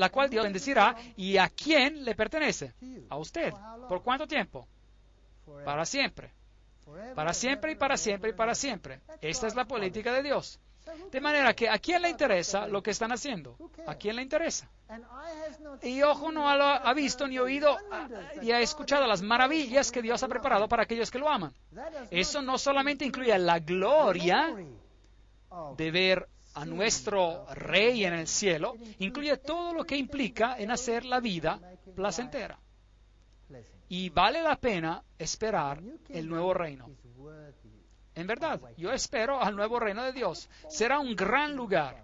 cual Dios bendecirá. ¿Y a quién le pertenece? A usted. ¿Por cuánto tiempo? Para siempre. Para siempre y para siempre y para siempre. Esta es la política de Dios. De manera que, ¿a quién le interesa lo que están haciendo? ¿A quién le interesa? Y ojo no ha visto ni oído y ha escuchado las maravillas que Dios ha preparado para aquellos que lo aman. Eso no solamente incluye la gloria de ver a nuestro Rey en el cielo, incluye todo lo que implica en hacer la vida placentera. Y vale la pena esperar el nuevo reino. En verdad, yo espero al nuevo reino de Dios. Será un gran lugar.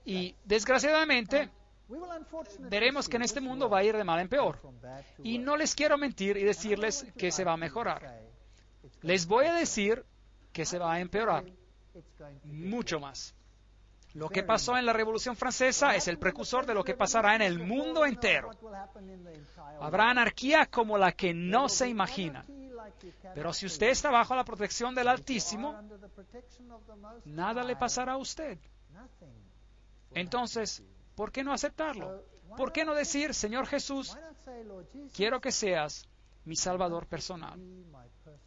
Y desgraciadamente, veremos que en este mundo va a ir de mal en peor. Y no les quiero mentir y decirles que se va a mejorar. Les voy a decir que se va a empeorar mucho más. Lo que pasó en la Revolución Francesa es el precursor de lo que pasará en el mundo entero. Habrá anarquía como la que no se imagina. Pero si usted está bajo la protección del Altísimo, nada le pasará a usted. Entonces, ¿por qué no aceptarlo? ¿Por qué no decir, Señor Jesús, quiero que seas mi Salvador personal?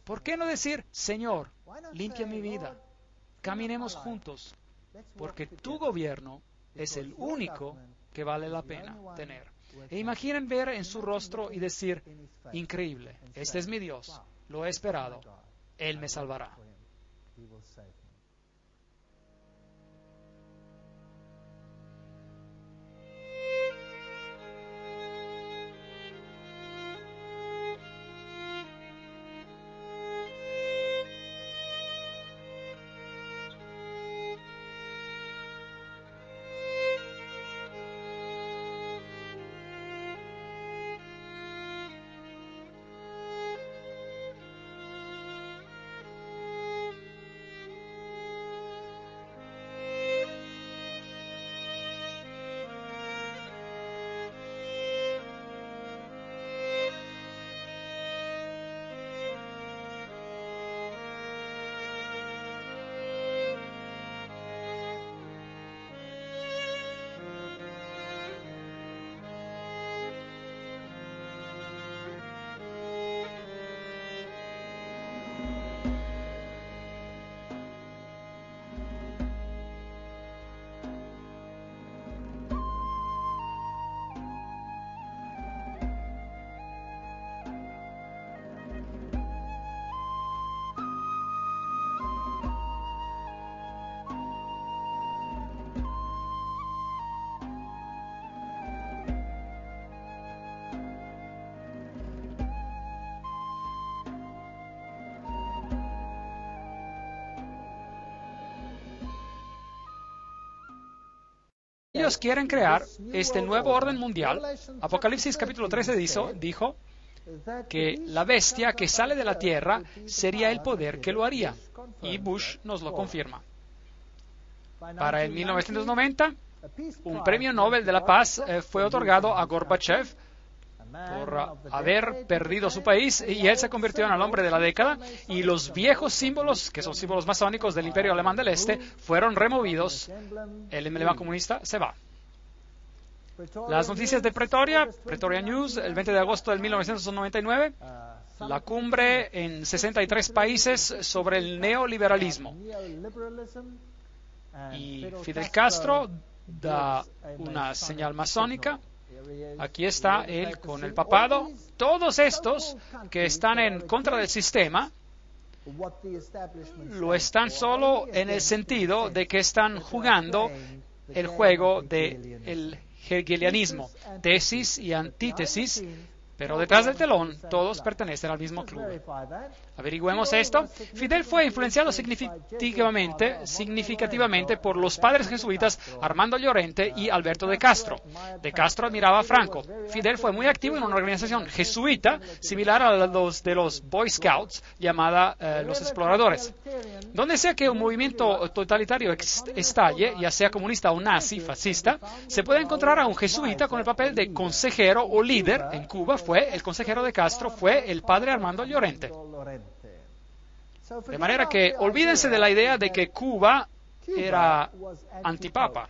¿Por qué no decir, Señor, limpia mi vida, caminemos juntos, porque tu gobierno es el único que vale la pena tener? E imaginen ver en su rostro y decir, increíble, este es mi Dios, lo he esperado, Él me salvará. ellos quieren crear este nuevo orden mundial. Apocalipsis capítulo 13 dijo que la bestia que sale de la tierra sería el poder que lo haría. Y Bush nos lo confirma. Para el 1990, un premio Nobel de la Paz fue otorgado a Gorbachev por haber perdido su país, y él se convirtió en el hombre de la década, y los viejos símbolos, que son símbolos masónicos del Imperio Alemán del Este, fueron removidos. El emblema comunista se va. Las noticias de Pretoria News, el 20 de agosto de 1999, la cumbre en 63 países sobre el neoliberalismo. Y Fidel Castro da una señal masónica. Aquí está él con el papado. Todos estos que están en contra del sistema lo están solo en el sentido de que están jugando el juego del hegelianismo, tesis y antítesis, pero detrás del telón todos pertenecen al mismo club. Averigüemos esto. Fidel fue influenciado significativamente por los padres jesuitas Armando Llorente y Alberto de Castro. De Castro admiraba a Franco. Fidel fue muy activo en una organización jesuita similar a los de los Boy Scouts, llamada los Exploradores. Donde sea que un movimiento totalitario estalle, ya sea comunista o nazi, fascista, se puede encontrar a un jesuita con el papel de consejero o líder. En Cuba el consejero de Castro fue el padre Armando Llorente. De manera que olvídense de la idea de que Cuba era antipapa.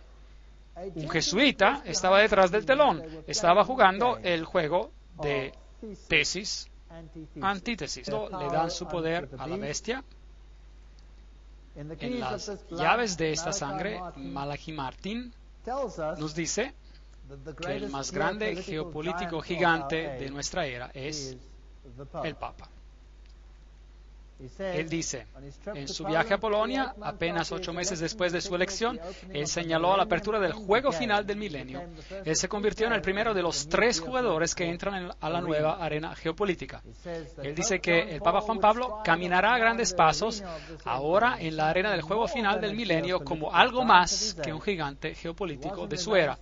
Un jesuita estaba detrás del telón, estaba jugando el juego de tesis, antítesis. Le dan su poder a la bestia. En las llaves de esta sangre, Malachi Martin nos dice que el más grande geopolítico gigante de nuestra era es el Papa. Él dice, en su viaje a Polonia, apenas 8 meses después de su elección, él señaló a la apertura del juego final del milenio. Él se convirtió en el primero de los 3 jugadores que entran a la nueva arena geopolítica. Él dice que el Papa Juan Pablo caminará a grandes pasos ahora en la arena del juego final del milenio como algo más que un gigante geopolítico de su era.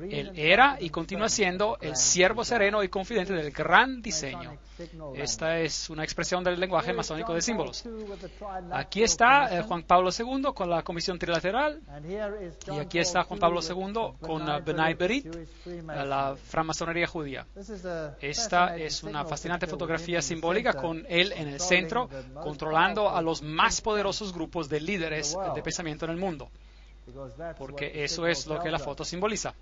Él era y continúa siendo el siervo sereno y confidente del gran diseño. Esta es una expresión del lenguaje masónico de símbolos. Aquí está Juan Pablo II con la Comisión Trilateral, y aquí está Juan Pablo II con B'nai B'rith, la francmasonería judía. Esta es una fascinante fotografía simbólica con él en el centro, controlando a los más poderosos grupos de líderes de pensamiento en el mundo, porque eso es lo que la foto simboliza.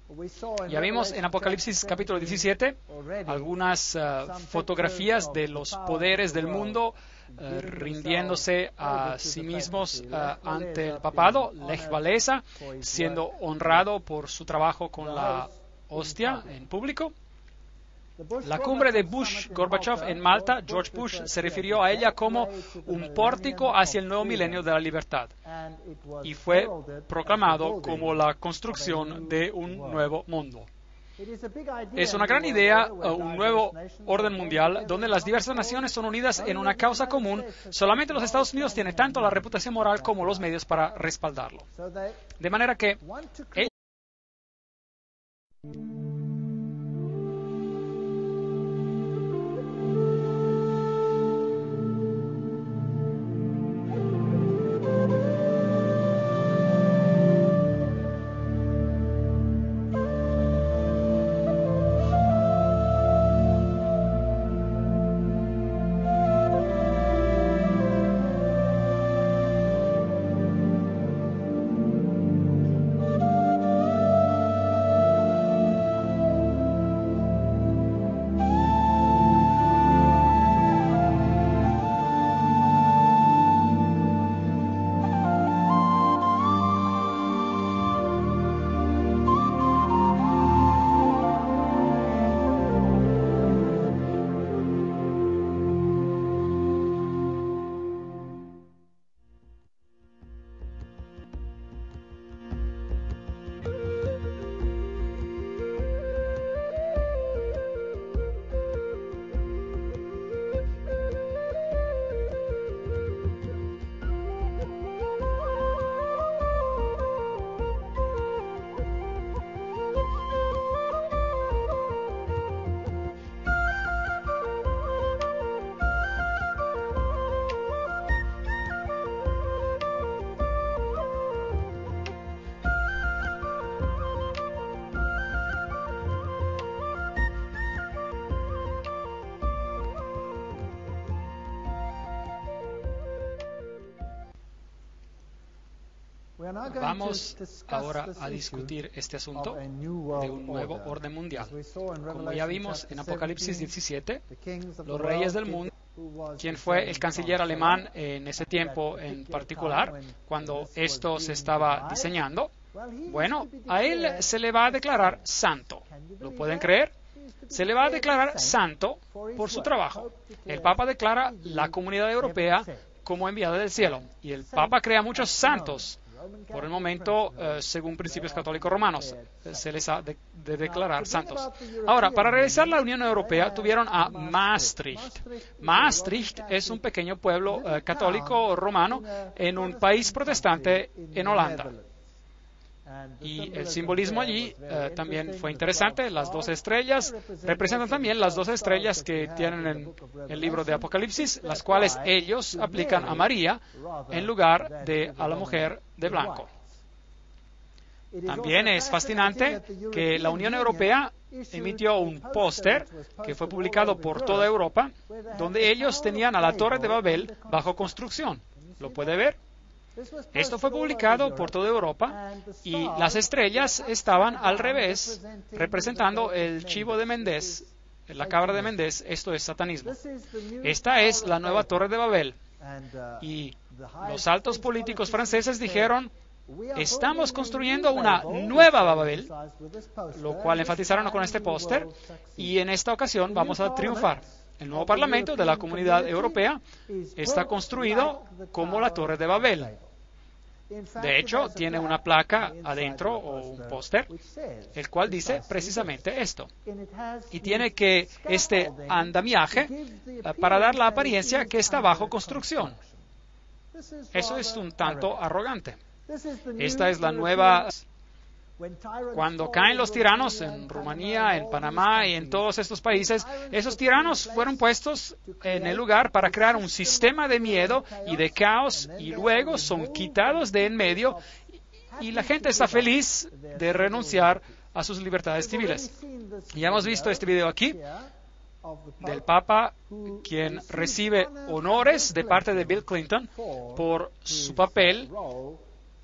Ya vimos en Apocalipsis capítulo 17 algunas fotografías de los poderes del mundo rindiéndose a sí mismos ante el papado. Lech Walesa siendo honrado por su trabajo con la hostia en público. La cumbre de Bush-Gorbachev en Malta, George Bush se refirió a ella como un pórtico hacia el nuevo milenio de la libertad, y fue proclamado como la construcción de un nuevo mundo. Es una gran idea, un nuevo orden mundial donde las diversas naciones son unidas en una causa común. Solamente los Estados Unidos tienen tanto la reputación moral como los medios para respaldarlo. De manera que Vamos ahora a discutir este asunto de un nuevo orden mundial. Como ya vimos en Apocalipsis 17, los reyes del mundo, quien fue el canciller alemán en ese tiempo en particular, cuando esto se estaba diseñando, bueno, a él se le va a declarar santo. ¿Lo pueden creer? Se le va a declarar santo por su trabajo. El Papa declara la Comunidad Europea como enviada del cielo, y el Papa crea muchos santos. Por el momento, según principios católicos romanos, se les ha de declarar santos. Ahora, para realizar la Unión Europea, tuvieron a Maastricht. Maastricht es un pequeño pueblo católico romano en un país protestante en Holanda. Y el simbolismo allí también fue interesante. Las 12 estrellas representan también las 12 estrellas que tienen en el libro de Apocalipsis, las cuales ellos aplican a María en lugar de a la mujer de blanco. También es fascinante que la Unión Europea emitió un póster que fue publicado por toda Europa, donde ellos tenían a la Torre de Babel bajo construcción. ¿Lo puede ver? Esto fue publicado por toda Europa y las estrellas estaban al revés, representando el chivo de Mendez, la cabra de Mendez. Esto es satanismo. Esta es la nueva Torre de Babel. Y los altos políticos franceses dijeron: estamos construyendo una nueva Babel, lo cual enfatizaron con este póster, y en esta ocasión vamos a triunfar. El nuevo Parlamento de la Comunidad Europea está construido como la Torre de Babel. De hecho, tiene una placa adentro o un póster, el cual dice precisamente esto. Y tiene que este andamiaje para dar la apariencia que está bajo construcción. Eso es un tanto arrogante. Esta es la nueva... Cuando caen los tiranos en Rumanía, en Panamá y en todos estos países, esos tiranos fueron puestos en el lugar para crear un sistema de miedo y de caos, y luego son quitados de en medio y la gente está feliz de renunciar a sus libertades civiles. Ya hemos visto este video aquí del Papa, quien recibe honores de parte de Bill Clinton por su papel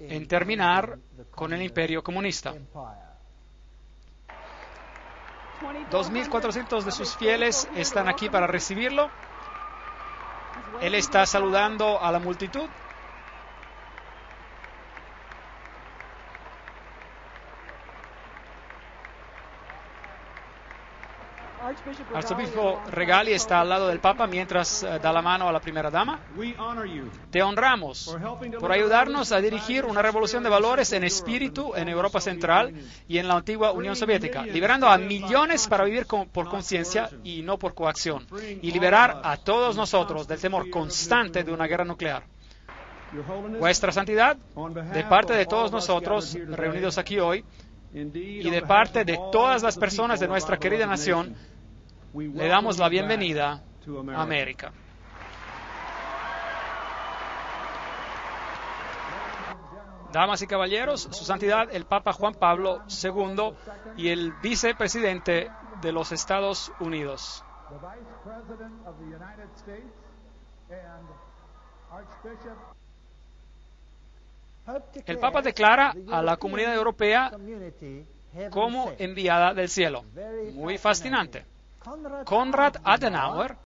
en terminar con el imperio comunista. 2.400 de sus fieles están aquí para recibirlo. Él está saludando a la multitud. Arzobispo Regali está al lado del Papa mientras da la mano a la primera dama. Te honramos por ayudarnos a dirigir una revolución de valores en espíritu en Europa Central y en la antigua Unión Soviética, liberando a millones para vivir por conciencia y no por coacción, y liberar a todos nosotros del temor constante de una guerra nuclear. Vuestra Santidad, de parte de todos nosotros reunidos aquí hoy, y de parte de todas las personas de nuestra querida nación, le damos la bienvenida a América. Damas y caballeros, Su Santidad el Papa Juan Pablo II y el vicepresidente de los Estados Unidos. El Papa declara a la Comunidad Europea como enviada del cielo. Muy fascinante. Konrad Adenauer